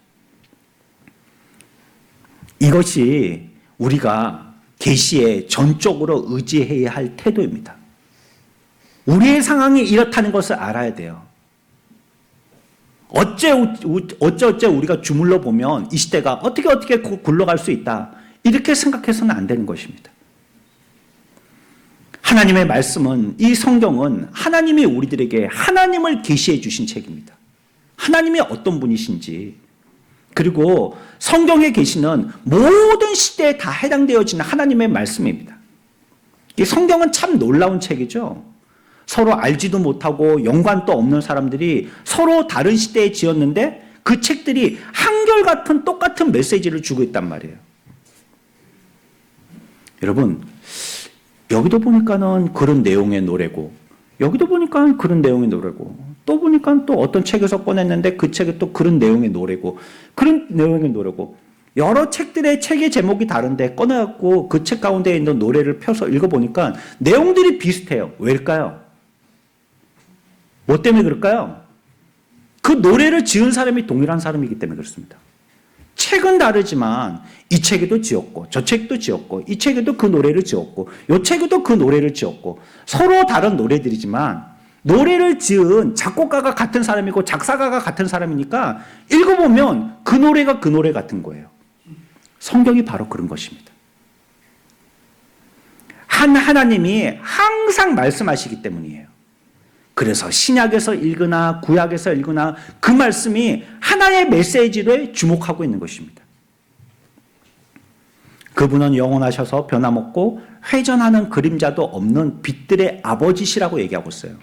이것이 우리가 계시에 전적으로 의지해야 할 태도입니다. 우리의 상황이 이렇다는 것을 알아야 돼요. 어째 우리가 주물러 보면 이 시대가 어떻게 굴러갈 수 있다. 이렇게 생각해서는 안 되는 것입니다. 하나님의 말씀은, 이 성경은 하나님이 우리들에게 하나님을 계시해 주신 책입니다. 하나님이 어떤 분이신지, 그리고 성경에 계시는 모든 시대에 다 해당되어지는 하나님의 말씀입니다. 이 성경은 참 놀라운 책이죠. 서로 알지도 못하고 연관도 없는 사람들이 서로 다른 시대에 지었는데 그 책들이 한결같은 똑같은 메시지를 주고 있단 말이에요. 여러분, 여기도 보니까는 그런 내용의 노래고, 여기도 보니까 그런 내용의 노래고, 또 보니까 또 어떤 책에서 꺼냈는데 그 책에 또 그런 내용의 노래고, 그런 내용의 노래고, 여러 책들의 책의 제목이 다른데 꺼내갖고 그 책 가운데 있는 노래를 펴서 읽어보니까 내용들이 비슷해요. 왜일까요? 뭐 때문에 그럴까요? 그 노래를 지은 사람이 동일한 사람이기 때문에 그렇습니다. 책은 다르지만 이 책에도 지었고 저 책도 지었고 이 책에도 그 노래를 지었고 이 책에도 그 노래를 지었고 서로 다른 노래들이지만 노래를 지은 작곡가가 같은 사람이고 작사가가 같은 사람이니까 읽어보면 그 노래가 그 노래 같은 거예요. 성경이 바로 그런 것입니다. 하나님이 항상 말씀하시기 때문이에요. 그래서 신약에서 읽으나 구약에서 읽으나 그 말씀이 하나의 메시지로 주목하고 있는 것입니다. 그분은 영원하셔서 변함없고 회전하는 그림자도 없는 빛들의 아버지시라고 얘기하고 있어요.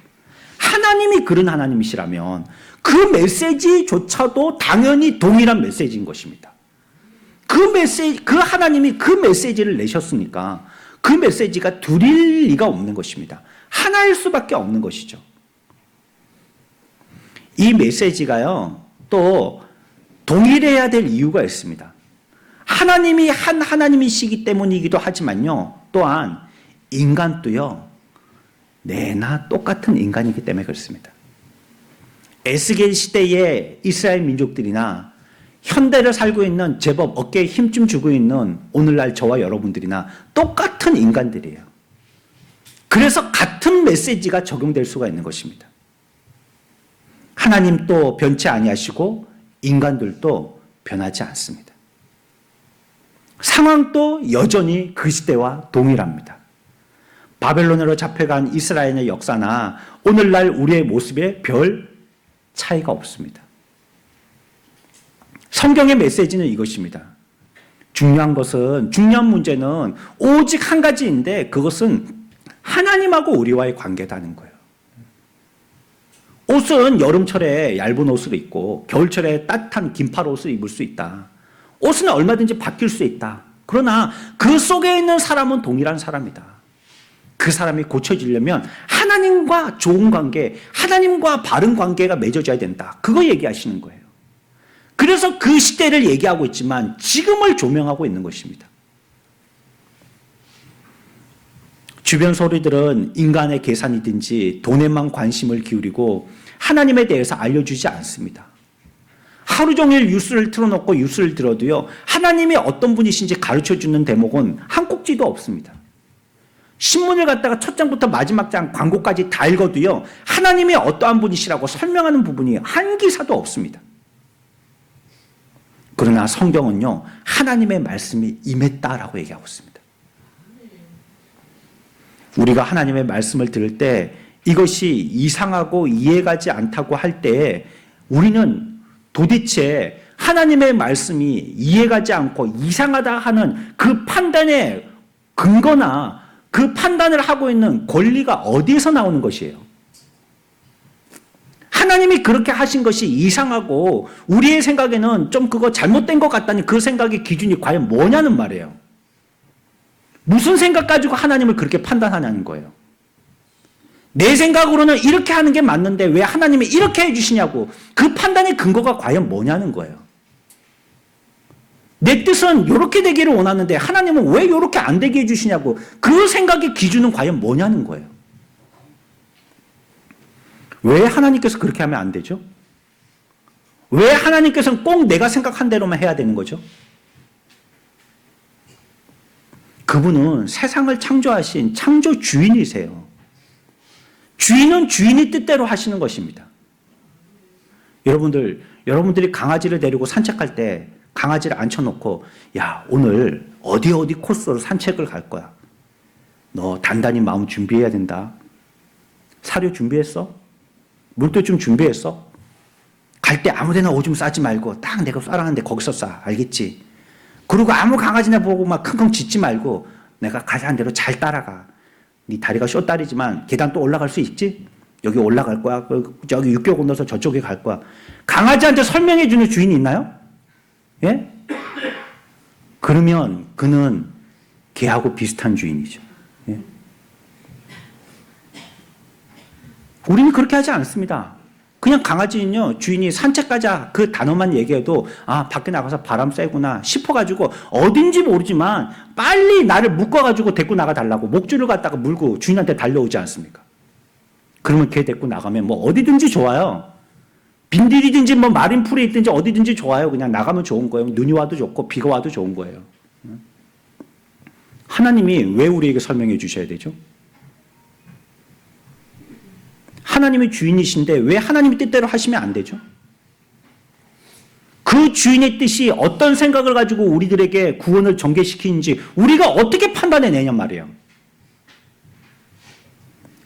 하나님이 그런 하나님이시라면 그 메시지조차도 당연히 동일한 메시지인 것입니다. 그 하나님이 그 메시지를 내셨으니까 그 메시지가 둘일 리가 없는 것입니다. 하나일 수밖에 없는 것이죠. 이 메시지가요, 또 동일해야 될 이유가 있습니다. 하나님이 한 하나님이시기 때문이기도 하지만요, 또한 인간도요, 내나 똑같은 인간이기 때문에 그렇습니다. 에스겔 시대의 이스라엘 민족들이나 현대를 살고 있는 제법 어깨에 힘 좀 주고 있는 오늘날 저와 여러분들이나 똑같은 인간들이에요. 그래서 같은 메시지가 적용될 수가 있는 것입니다. 하나님도 변치 아니하시고 인간들도 변하지 않습니다. 상황도 여전히 그 시대와 동일합니다. 바벨론으로 잡혀간 이스라엘의 역사나 오늘날 우리의 모습에 별 차이가 없습니다. 성경의 메시지는 이것입니다. 중요한 문제는 오직 한 가지인데 그것은 하나님하고 우리와의 관계다는 거예요. 옷은 여름철에 얇은 옷을 입고 겨울철에 따뜻한 긴팔 옷을 입을 수 있다. 옷은 얼마든지 바뀔 수 있다. 그러나 그 속에 있는 사람은 동일한 사람이다. 그 사람이 고쳐지려면 하나님과 좋은 관계, 하나님과 바른 관계가 맺어져야 된다. 그거 얘기하시는 거예요. 그래서 그 시대를 얘기하고 있지만 지금을 조명하고 있는 것입니다. 주변 소리들은 인간의 계산이든지 돈에만 관심을 기울이고 하나님에 대해서 알려주지 않습니다. 하루 종일 뉴스를 틀어놓고 뉴스를 들어도요, 하나님이 어떤 분이신지 가르쳐주는 대목은 한 꼭지도 없습니다. 신문을 갖다가 첫 장부터 마지막 장 광고까지 다 읽어도요, 하나님이 어떠한 분이시라고 설명하는 부분이 한 기사도 없습니다. 그러나 성경은요, 하나님의 말씀이 임했다라고 얘기하고 있습니다. 우리가 하나님의 말씀을 들을 때 이것이 이상하고 이해가지 않다고 할 때 우리는 도대체 하나님의 말씀이 이해가지 않고 이상하다 하는 그 판단의 근거나 그 판단을 하고 있는 권리가 어디에서 나오는 것이에요? 하나님이 그렇게 하신 것이 이상하고 우리의 생각에는 좀 그거 잘못된 것 같다니 그 생각의 기준이 과연 뭐냐는 말이에요. 무슨 생각 가지고 하나님을 그렇게 판단하냐는 거예요. 내 생각으로는 이렇게 하는 게 맞는데 왜 하나님이 이렇게 해주시냐고, 그 판단의 근거가 과연 뭐냐는 거예요. 내 뜻은 이렇게 되기를 원하는데 하나님은 왜 이렇게 안 되게 해주시냐고, 그 생각의 기준은 과연 뭐냐는 거예요. 왜 하나님께서 그렇게 하면 안 되죠? 왜 하나님께서는 꼭 내가 생각한 대로만 해야 되는 거죠? 그분은 세상을 창조하신 창조 주인이세요. 주인은 주인이 뜻대로 하시는 것입니다. 여러분들이 강아지를 데리고 산책할 때 강아지를 앉혀놓고, 야, 오늘 어디 코스로 산책을 갈 거야. 너 단단히 마음 준비해야 된다. 사료 준비했어? 물도 좀 준비했어? 갈 때 아무 데나 오줌 싸지 말고 딱 내가 싸라는데 거기서 싸. 알겠지? 그리고 아무 강아지나 보고 막 킁킁 짖지 말고 내가 가자는 대로 잘 따라가. 네 다리가 쇼다리지만 계단 또 올라갈 수 있지? 여기 올라갈 거야. 저기 육교 건너서 저쪽에 갈 거야. 강아지한테 설명해 주는 주인이 있나요? 예? 그러면 그는 개하고 비슷한 주인이죠. 예? 우리는 그렇게 하지 않습니다. 그냥 강아지는요, 주인이 산책 가자 그 단어만 얘기해도 아, 밖에 나가서 바람 쐬구나 싶어가지고 어딘지 모르지만 빨리 나를 묶어가지고 데리고 나가달라고 목줄을 갖다가 물고 주인한테 달려오지 않습니까? 그러면 걔 데리고 나가면 뭐 어디든지 좋아요. 빈들이든지 뭐 마린 풀에 있든지 어디든지 좋아요. 그냥 나가면 좋은 거예요. 눈이 와도 좋고 비가 와도 좋은 거예요. 하나님이 왜 우리에게 설명해 주셔야 되죠? 하나님이 주인이신데 왜 하나님의 뜻대로 하시면 안 되죠? 그 주인의 뜻이 어떤 생각을 가지고 우리들에게 구원을 전개시키는지 우리가 어떻게 판단해내냔 말이에요.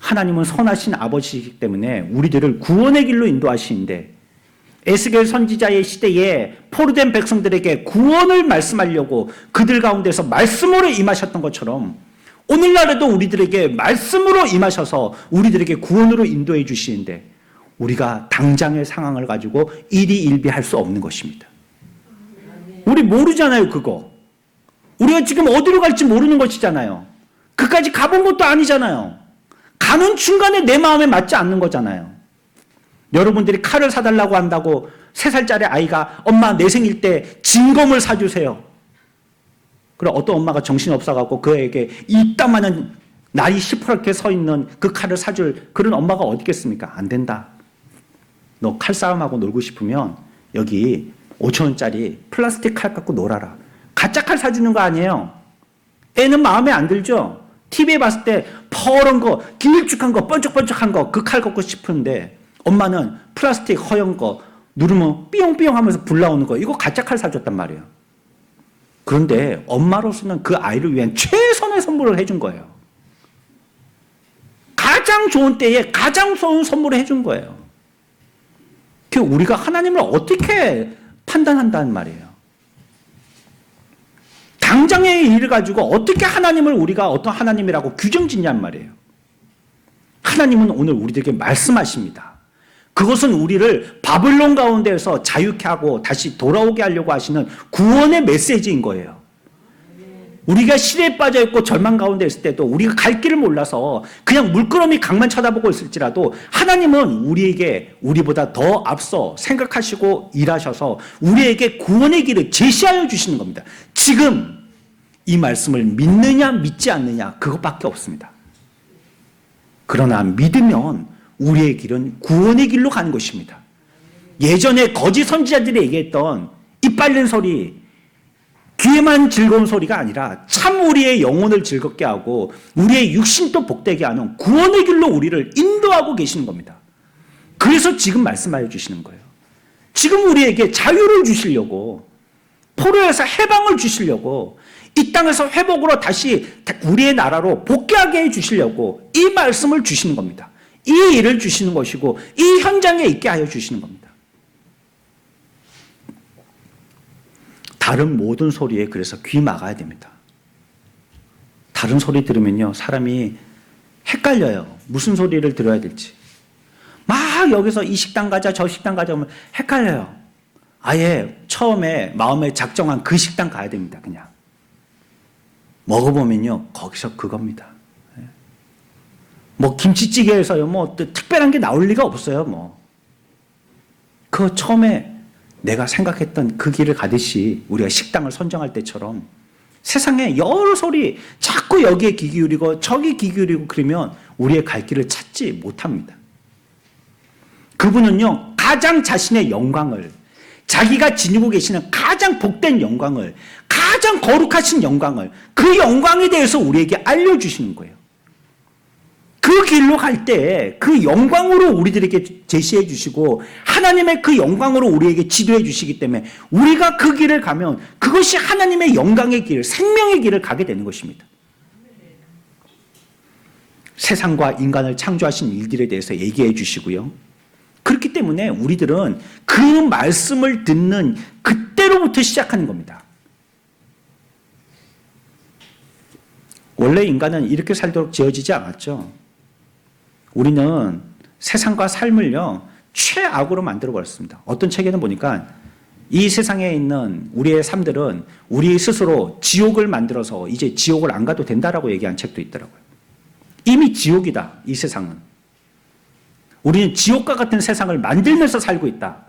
하나님은 선하신 아버지이기 때문에 우리들을 구원의 길로 인도하시는데 에스겔 선지자의 시대에 포로된 백성들에게 구원을 말씀하려고 그들 가운데서 말씀으로 임하셨던 것처럼 오늘날에도 우리들에게 말씀으로 임하셔서 우리들에게 구원으로 인도해 주시는데 우리가 당장의 상황을 가지고 일희일비할 수 없는 것입니다. 우리 모르잖아요, 그거. 우리가 지금 어디로 갈지 모르는 것이잖아요. 그까지 가본 것도 아니잖아요. 가는 중간에 내 마음에 맞지 않는 거잖아요. 여러분들이 칼을 사달라고 한다고 3살짜리 아이가 엄마 내 생일 때 진검을 사주세요. 그럼 어떤 엄마가 정신없어갖고 그에게 이따만한 날이 시퍼렇게 서 있는 그 칼을 사줄 그런 엄마가 어디 있겠습니까? 안 된다. 너 칼싸움하고 놀고 싶으면 여기 5,000원짜리 플라스틱 칼 갖고 놀아라. 가짜 칼 사주는 거 아니에요. 애는 마음에 안 들죠. TV에 봤을 때 퍼런 거, 길쭉한 거, 번쩍번쩍한 거 그 칼 갖고 싶은데 엄마는 플라스틱 허연 거 누르면 삐용삐용 하면서 불 나오는 거 이거 가짜 칼 사줬단 말이에요. 그런데 엄마로서는 그 아이를 위한 최선의 선물을 해준 거예요. 가장 좋은 때에 가장 좋은 선물을 해준 거예요. 우리가 하나님을 어떻게 판단한다는 말이에요. 당장의 일을 가지고 어떻게 하나님을 우리가 어떤 하나님이라고 규정짓냐는 말이에요. 하나님은 오늘 우리들에게 말씀하십니다. 그것은 우리를 바벨론 가운데에서 자유케 하고 다시 돌아오게 하려고 하시는 구원의 메시지인 거예요. 우리가 시대에 빠져 있고 절망 가운데 있을 때도 우리가 갈 길을 몰라서 그냥 물끄러미 강만 쳐다보고 있을지라도 하나님은 우리에게 우리보다 더 앞서 생각하시고 일하셔서 우리에게 구원의 길을 제시하여 주시는 겁니다. 지금 이 말씀을 믿느냐 믿지 않느냐 그것밖에 없습니다. 그러나 믿으면 우리의 길은 구원의 길로 가는 것입니다. 예전에 거짓 선지자들이 얘기했던 이빨린 소리, 귀에만 즐거운 소리가 아니라 참 우리의 영혼을 즐겁게 하고 우리의 육신도 복되게 하는 구원의 길로 우리를 인도하고 계시는 겁니다. 그래서 지금 말씀하여 주시는 거예요. 지금 우리에게 자유를 주시려고, 포로에서 해방을 주시려고, 이 땅에서 회복으로 다시 우리의 나라로 복귀하게 해 주시려고 이 말씀을 주시는 겁니다. 이 일을 주시는 것이고 이 현장에 있게 하여 주시는 겁니다. 다른 모든 소리에 그래서 귀 막아야 됩니다. 다른 소리 들으면요 사람이 헷갈려요. 무슨 소리를 들어야 될지. 막 여기서 이 식당 가자 저 식당 가자 하면 헷갈려요. 아예 처음에 마음에 작정한 그 식당 가야 됩니다. 그냥 먹어보면요 거기서 그겁니다. 뭐 김치찌개에서요 뭐 특별한 게 나올 리가 없어요. 뭐 그 처음에 내가 생각했던 그 길을 가듯이 우리가 식당을 선정할 때처럼 세상에 여러 소리 자꾸 여기에 귀 기울이고 저기 귀 기울이고 그러면 우리의 갈 길을 찾지 못합니다. 그분은요 가장 자신의 영광을, 자기가 지니고 계시는 가장 복된 영광을, 가장 거룩하신 영광을, 그 영광에 대해서 우리에게 알려주시는 거예요. 그 길로 갈 때 그 영광으로 우리들에게 제시해 주시고 하나님의 그 영광으로 우리에게 지도해 주시기 때문에 우리가 그 길을 가면 그것이 하나님의 영광의 길, 생명의 길을 가게 되는 것입니다. 세상과 인간을 창조하신 일들에 대해서 얘기해 주시고요. 그렇기 때문에 우리들은 그 말씀을 듣는 그때로부터 시작하는 겁니다. 원래 인간은 이렇게 살도록 지어지지 않았죠. 우리는 세상과 삶을요 최악으로 만들어버렸습니다. 어떤 책에는 보니까 이 세상에 있는 우리의 삶들은 우리 스스로 지옥을 만들어서 이제 지옥을 안 가도 된다라고 얘기한 책도 있더라고요. 이미 지옥이다 이 세상은. 우리는 지옥과 같은 세상을 만들면서 살고 있다.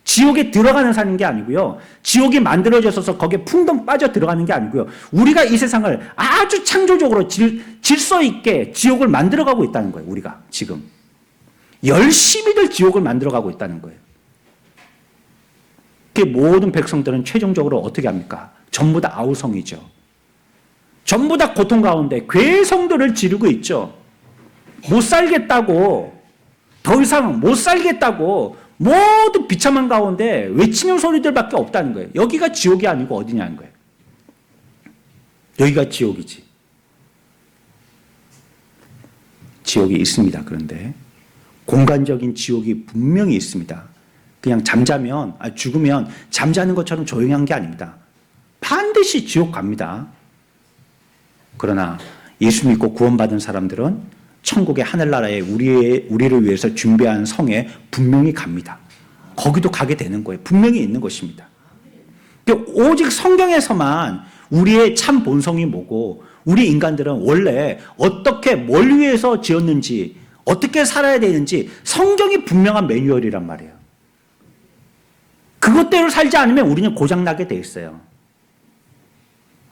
지옥에 들어가는 사는 게 아니고요. 지옥이 만들어져서 거기에 풍덩 빠져 들어가는 게 아니고요. 우리가 이 세상을 아주 창조적으로 질서 있게 지옥을 만들어가고 있다는 거예요. 우리가 지금. 열심히들 지옥을 만들어가고 있다는 거예요. 그 모든 백성들은 최종적으로 어떻게 합니까? 전부 다 아우성이죠. 전부 다 고통 가운데 괴성들을 지르고 있죠. 못 살겠다고, 더 이상 못 살겠다고 모두 비참한 가운데 외치는 소리들밖에 없다는 거예요. 여기가 지옥이 아니고 어디냐는 거예요. 여기가 지옥이지. 지옥이 있습니다. 그런데 공간적인 지옥이 분명히 있습니다. 그냥 잠자면, 죽으면 잠자는 것처럼 조용한 게 아닙니다. 반드시 지옥 갑니다. 그러나 예수 믿고 구원받은 사람들은 천국의 하늘나라에 우리를 위해서 준비한 성에 분명히 갑니다. 거기도 가게 되는 거예요. 분명히 있는 것입니다. 오직 성경에서만 우리의 참 본성이 뭐고 우리 인간들은 원래 어떻게 뭘 위해서 지었는지 어떻게 살아야 되는지 성경이 분명한 매뉴얼이란 말이에요. 그것대로 살지 않으면 우리는 고장나게 돼 있어요.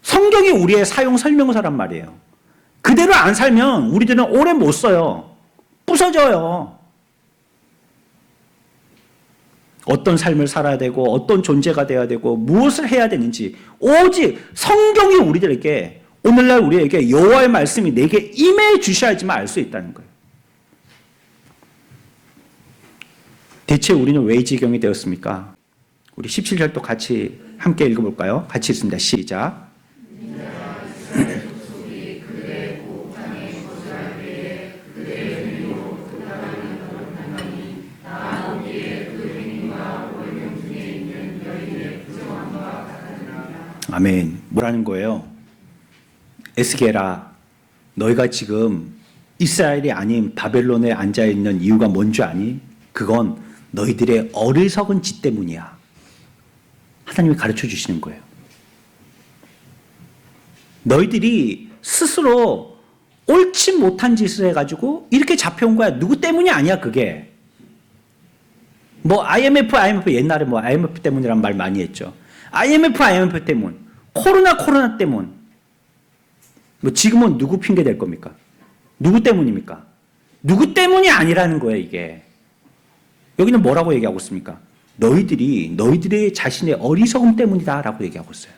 성경이 우리의 사용 설명서란 말이에요. 그대로 안 살면 우리들은 오래 못 써요. 부서져요. 어떤 삶을 살아야 되고 어떤 존재가 돼야 되고 무엇을 해야 되는지 오직 성경이 우리들에게 오늘날 우리에게 여호와의 말씀이 내게 임해 주셔야지만 알 수 있다는 거예요. 대체 우리는 왜 이 지경이 되었습니까? 우리 17절도 같이 함께 읽어볼까요? 같이 읽습니다. 시작. 아멘. 뭐라는 거예요? 에스겔아, 너희가 지금 이스라엘이 아닌 바벨론에 앉아있는 이유가 뭔 줄 아니? 그건 너희들의 어리석은 짓 때문이야. 하나님이 가르쳐 주시는 거예요. 너희들이 스스로 옳지 못한 짓을 해가지고 이렇게 잡혀온 거야. 누구 때문이 아니야, 그게. 뭐 IMF 옛날에 뭐 IMF 때문이란 말 많이 했죠. IMF 때문, 코로나 때문. 뭐 지금은 누구 핑계 댈 겁니까? 누구 때문입니까? 누구 때문이 아니라는 거예요, 이게. 여기는 뭐라고 얘기하고 있습니까? 너희들의 자신의 어리석음 때문이다라고 얘기하고 있어요.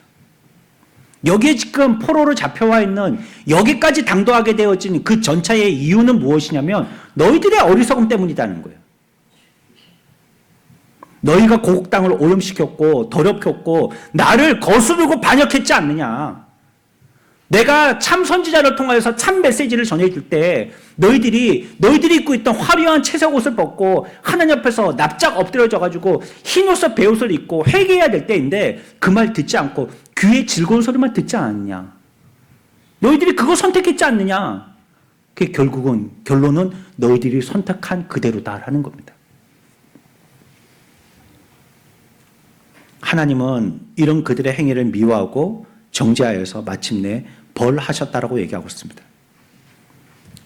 여기에 지금 포로로 잡혀와 있는 여기까지 당도하게 되어진 그 전차의 이유는 무엇이냐면 너희들의 어리석음 때문이라는 거예요. 너희가 고국 땅을 오염시켰고 더럽혔고 나를 거스르고 반역했지 않느냐. 내가 참 선지자를 통해서 참 메시지를 전해줄 때 너희들이 입고 있던 화려한 채색 옷을 벗고 하나님 앞에서 납작 엎드려져가지고 흰 옷을 베옷을 입고 회개해야 될 때인데 그 말 듣지 않고 귀에 즐거운 소리만 듣지 않느냐. 너희들이 그거 선택했지 않느냐. 그게 결론은 너희들이 선택한 그대로다라는 겁니다. 하나님은 이런 그들의 행위를 미워하고 정죄하여서 마침내 벌하셨다라고 얘기하고 있습니다.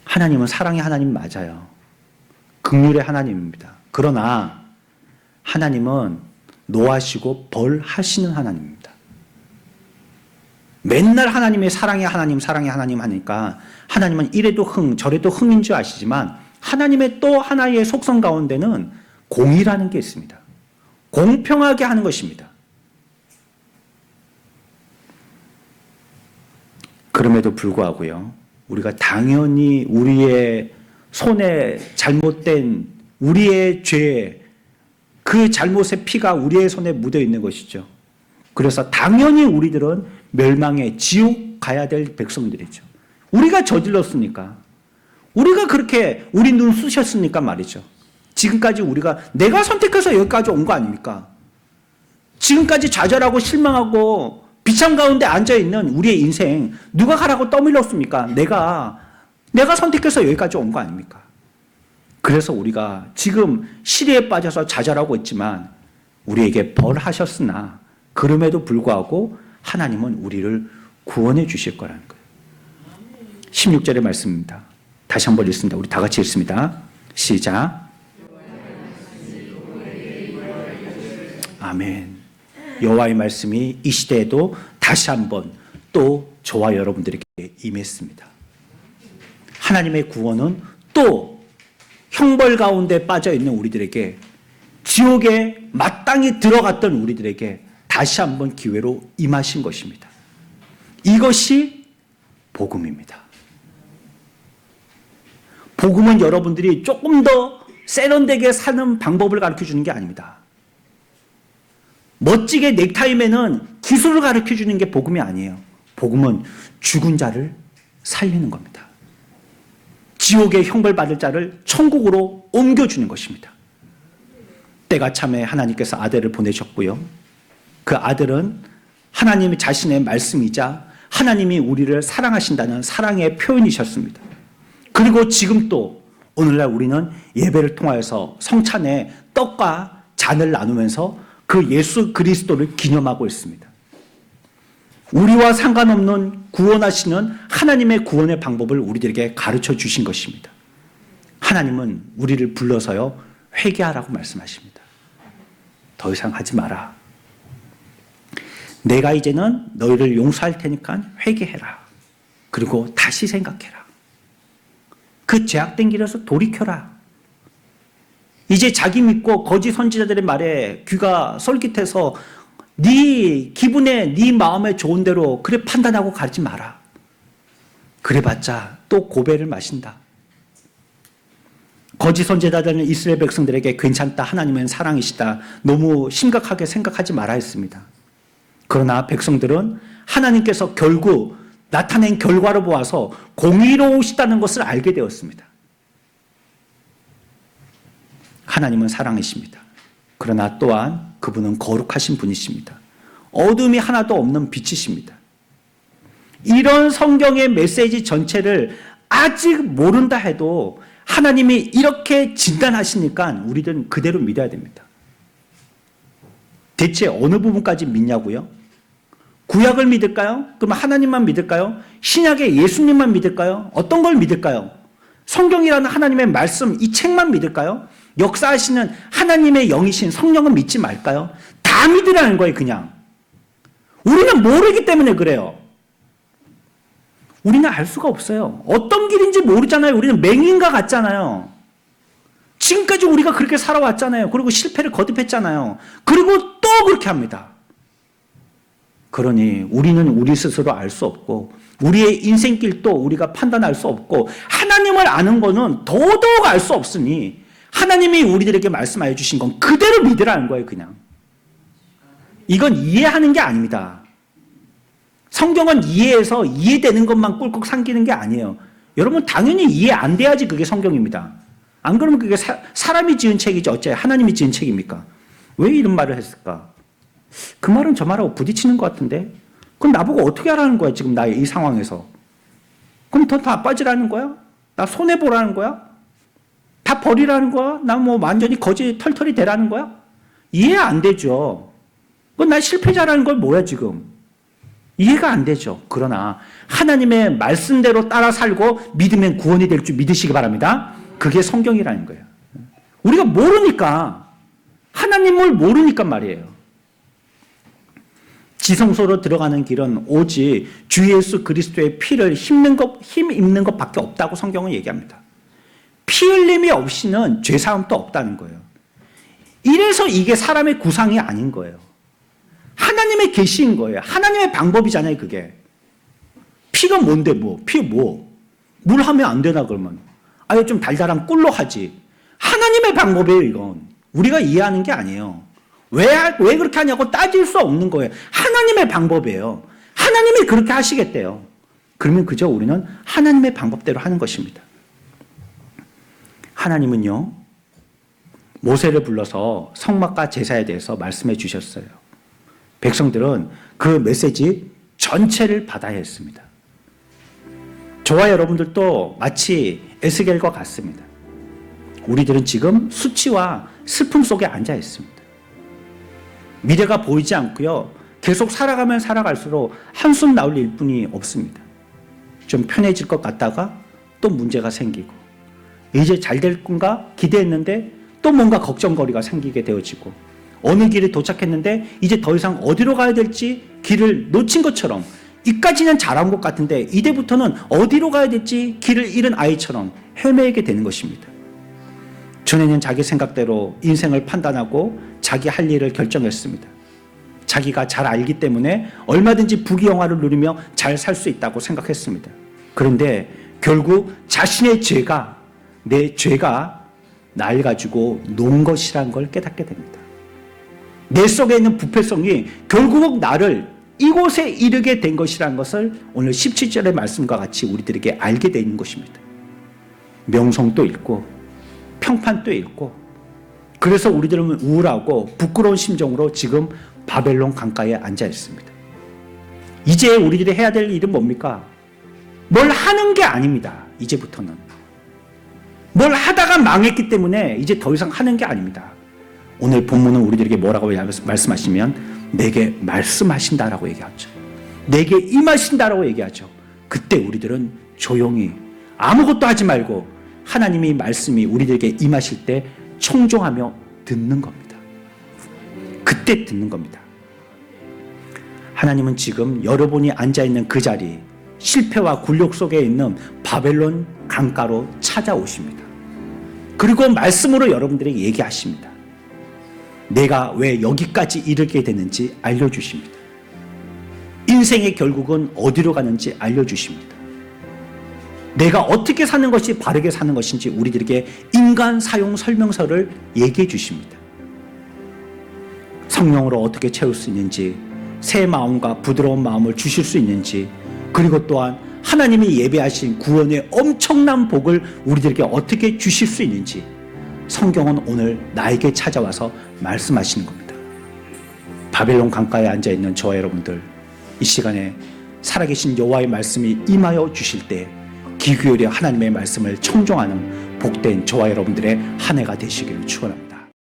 하나님은 사랑의 하나님 맞아요. 긍휼의 하나님입니다. 그러나 하나님은 노하시고 벌하시는 하나님입니다. 맨날 하나님의 사랑의 하나님 하니까 하나님은 이래도 흥 저래도 흥인 줄 아시지만 하나님의 또 하나의 속성 가운데는 공의라는 게 있습니다. 공평하게 하는 것입니다. 그럼에도 불구하고요, 우리가 당연히 우리의 손에 잘못된 우리의 죄, 그 잘못의 피가 우리의 손에 묻어 있는 것이죠. 그래서 당연히 우리들은 멸망의 지옥 가야 될 백성들이죠. 우리가 저질렀으니까, 우리가 그렇게 우리 눈 쑤셨으니까 말이죠. 지금까지 내가 선택해서 여기까지 온 거 아닙니까? 지금까지 좌절하고 실망하고 비참 가운데 앉아있는 우리의 인생 누가 가라고 떠밀렸습니까? 내가 선택해서 여기까지 온 거 아닙니까? 그래서 우리가 지금 시리에 빠져서 좌절하고 있지만 우리에게 벌하셨으나 그럼에도 불구하고 하나님은 우리를 구원해 주실 거라는 거예요. 16절의 말씀입니다. 다시 한번 읽습니다. 우리 다 같이 읽습니다. 시작. 아멘. 여호와의 말씀이 이 시대에도 다시 한번 또 저와 여러분들에게 임했습니다. 하나님의 구원은 또 형벌 가운데 빠져있는 우리들에게, 지옥에 마땅히 들어갔던 우리들에게 다시 한번 기회로 임하신 것입니다. 이것이 복음입니다. 복음은 여러분들이 조금 더 세련되게 사는 방법을 가르쳐주는 게 아닙니다. 멋지게 넥타이 매는 기술을 가르쳐주는 게 복음이 아니에요. 복음은 죽은 자를 살리는 겁니다. 지옥의 형벌받을 자를 천국으로 옮겨주는 것입니다. 때가 참에 하나님께서 아들을 보내셨고요. 그 아들은 하나님이 자신의 말씀이자 하나님이 우리를 사랑하신다는 사랑의 표현이셨습니다. 그리고 지금 또 오늘날 우리는 예배를 통하여서 성찬에 떡과 잔을 나누면서 그 예수 그리스도를 기념하고 있습니다. 우리와 상관없는 구원하시는 하나님의 구원의 방법을 우리들에게 가르쳐 주신 것입니다. 하나님은 우리를 불러서요, 회개하라고 말씀하십니다. 더 이상 하지 마라. 내가 이제는 너희를 용서할 테니까 회개해라. 그리고 다시 생각해라. 그 죄악된 길에서 돌이켜라. 이제 자기 믿고 거짓 선지자들의 말에 귀가 솔깃해서 네 기분에 네 마음에 좋은 대로 그래 판단하고 가지 마라. 그래봤자 또 고배를 마신다. 거짓 선지자들은 이스라엘 백성들에게 괜찮다, 하나님은 사랑이시다, 너무 심각하게 생각하지 말아 했습니다. 그러나 백성들은 하나님께서 결국 나타낸 결과로 보아서 공의로우시다는 것을 알게 되었습니다. 하나님은 사랑이십니다. 그러나 또한 그분은 거룩하신 분이십니다. 어둠이 하나도 없는 빛이십니다. 이런 성경의 메시지 전체를 아직 모른다 해도 하나님이 이렇게 진단하시니까 우리들은 그대로 믿어야 됩니다. 대체 어느 부분까지 믿냐고요? 구약을 믿을까요? 그럼 하나님만 믿을까요? 신약의 예수님만 믿을까요? 어떤 걸 믿을까요? 성경이라는 하나님의 말씀, 이 책만 믿을까요? 역사하시는 하나님의 영이신 성령은 믿지 말까요? 다 믿으라는 거예요, 그냥. 우리는 모르기 때문에 그래요. 우리는 알 수가 없어요. 어떤 길인지 모르잖아요. 우리는 맹인과 같잖아요. 지금까지 우리가 그렇게 살아왔잖아요. 그리고 실패를 거듭했잖아요. 그리고 또 그렇게 합니다. 그러니 우리는 우리 스스로 알 수 없고 우리의 인생길도 우리가 판단할 수 없고 하나님을 아는 거는 더더욱 알 수 없으니 하나님이 우리들에게 말씀하여 주신 건 그대로 믿으라는 거예요, 그냥. 이건 이해하는 게 아닙니다. 성경은 이해해서 이해되는 것만 꿀꺽 삼기는 게 아니에요. 여러분 당연히 이해 안 돼야지 그게 성경입니다. 안 그러면 그게 사람이 지은 책이지 어째 하나님이 지은 책입니까? 왜 이런 말을 했을까? 그 말은 저 말하고 부딪히는 것 같은데 그럼 나보고 어떻게 하라는 거야 지금 나의 이 상황에서? 그럼 더 다 빠지라는 거야? 나 손해보라는 거야? 다 버리라는 거야? 나 뭐 완전히 거지 털털이 되라는 거야? 이해 안 되죠. 그건 나 실패자라는 걸 뭐야 지금? 이해가 안 되죠. 그러나 하나님의 말씀대로 따라 살고 믿으면 구원이 될 줄 믿으시기 바랍니다. 그게 성경이라는 거예요. 우리가 모르니까, 하나님을 모르니까 말이에요. 지성소로 들어가는 길은 오직 주 예수 그리스도의 피를 힘 입는 것밖에 없다고 성경은 얘기합니다. 피 흘림이 없이는 죄사함도 없다는 거예요. 이래서 이게 사람의 구상이 아닌 거예요. 하나님의 계시인 거예요. 하나님의 방법이잖아요, 그게. 피가 뭔데, 뭐. 피 뭐. 물 하면 안 되나, 그러면. 아예 좀 달달한 꿀로 하지. 하나님의 방법이에요, 이건. 우리가 이해하는 게 아니에요. 왜 그렇게 하냐고 따질 수 없는 거예요. 하나님의 방법이에요. 하나님이 그렇게 하시겠대요. 그러면 그저 우리는 하나님의 방법대로 하는 것입니다. 하나님은요, 모세를 불러서 성막과 제사에 대해서 말씀해 주셨어요. 백성들은 그 메시지 전체를 받아야 했습니다. 저와 여러분들도 마치 에스겔과 같습니다. 우리들은 지금 수치와 슬픔 속에 앉아 있습니다. 미래가 보이지 않고요. 계속 살아가면 살아갈수록 한숨 나올 일뿐이 없습니다. 좀 편해질 것 같다가 또 문제가 생기고 이제 잘 될 건가 기대했는데 또 뭔가 걱정거리가 생기게 되어지고 어느 길에 도착했는데 이제 더 이상 어디로 가야 될지 길을 놓친 것처럼 이까지는 잘한 것 같은데 이제부터는 어디로 가야 될지 길을 잃은 아이처럼 헤매게 되는 것입니다. 전에는 자기 생각대로 인생을 판단하고 자기 할 일을 결정했습니다. 자기가 잘 알기 때문에 얼마든지 부귀영화를 누리며 잘 살 수 있다고 생각했습니다. 그런데 결국 자신의 죄가 내 죄가 날 가지고 놓은 것이라는 걸 깨닫게 됩니다. 내 속에 있는 부패성이 결국 나를 이곳에 이르게 된 것이라는 것을 오늘 17절의 말씀과 같이 우리들에게 알게 되는 것입니다. 명성도 잃고 평판도 잃고 그래서 우리들은 우울하고 부끄러운 심정으로 지금 바벨론 강가에 앉아 있습니다. 이제 우리들이 해야 될 일은 뭡니까? 뭘 하는 게 아닙니다. 이제부터는. 뭘 하다가 망했기 때문에 이제 더 이상 하는 게 아닙니다. 오늘 본문은 우리들에게 뭐라고 말씀하시면 내게 말씀하신다라고 얘기하죠. 내게 임하신다라고 얘기하죠. 그때 우리들은 조용히 아무것도 하지 말고 하나님이 말씀이 우리들에게 임하실 때 청종하며 듣는 겁니다. 그때 듣는 겁니다. 하나님은 지금 여러분이 앉아있는 그 자리, 실패와 굴욕 속에 있는 바벨론 강가로 찾아오십니다. 그리고 말씀으로 여러분들에게 얘기하십니다. 내가 왜 여기까지 이르게 되는지 알려주십니다. 인생의 결국은 어디로 가는지 알려주십니다. 내가 어떻게 사는 것이 바르게 사는 것인지 우리들에게 인간 사용 설명서를 얘기해 주십니다. 성령으로 어떻게 채울 수 있는지, 새 마음과 부드러운 마음을 주실 수 있는지, 그리고 또한 하나님이 예배하신 구원의 엄청난 복을 우리들에게 어떻게 주실 수 있는지 성경은 오늘 나에게 찾아와서 말씀하시는 겁니다. 바벨론 강가에 앉아있는 저와 여러분들, 이 시간에 살아계신 여호와의 말씀이 임하여 주실 때 귀 기울여 하나님의 말씀을 청종하는 복된 저와 여러분들의 한 해가 되시기를 축원합니다.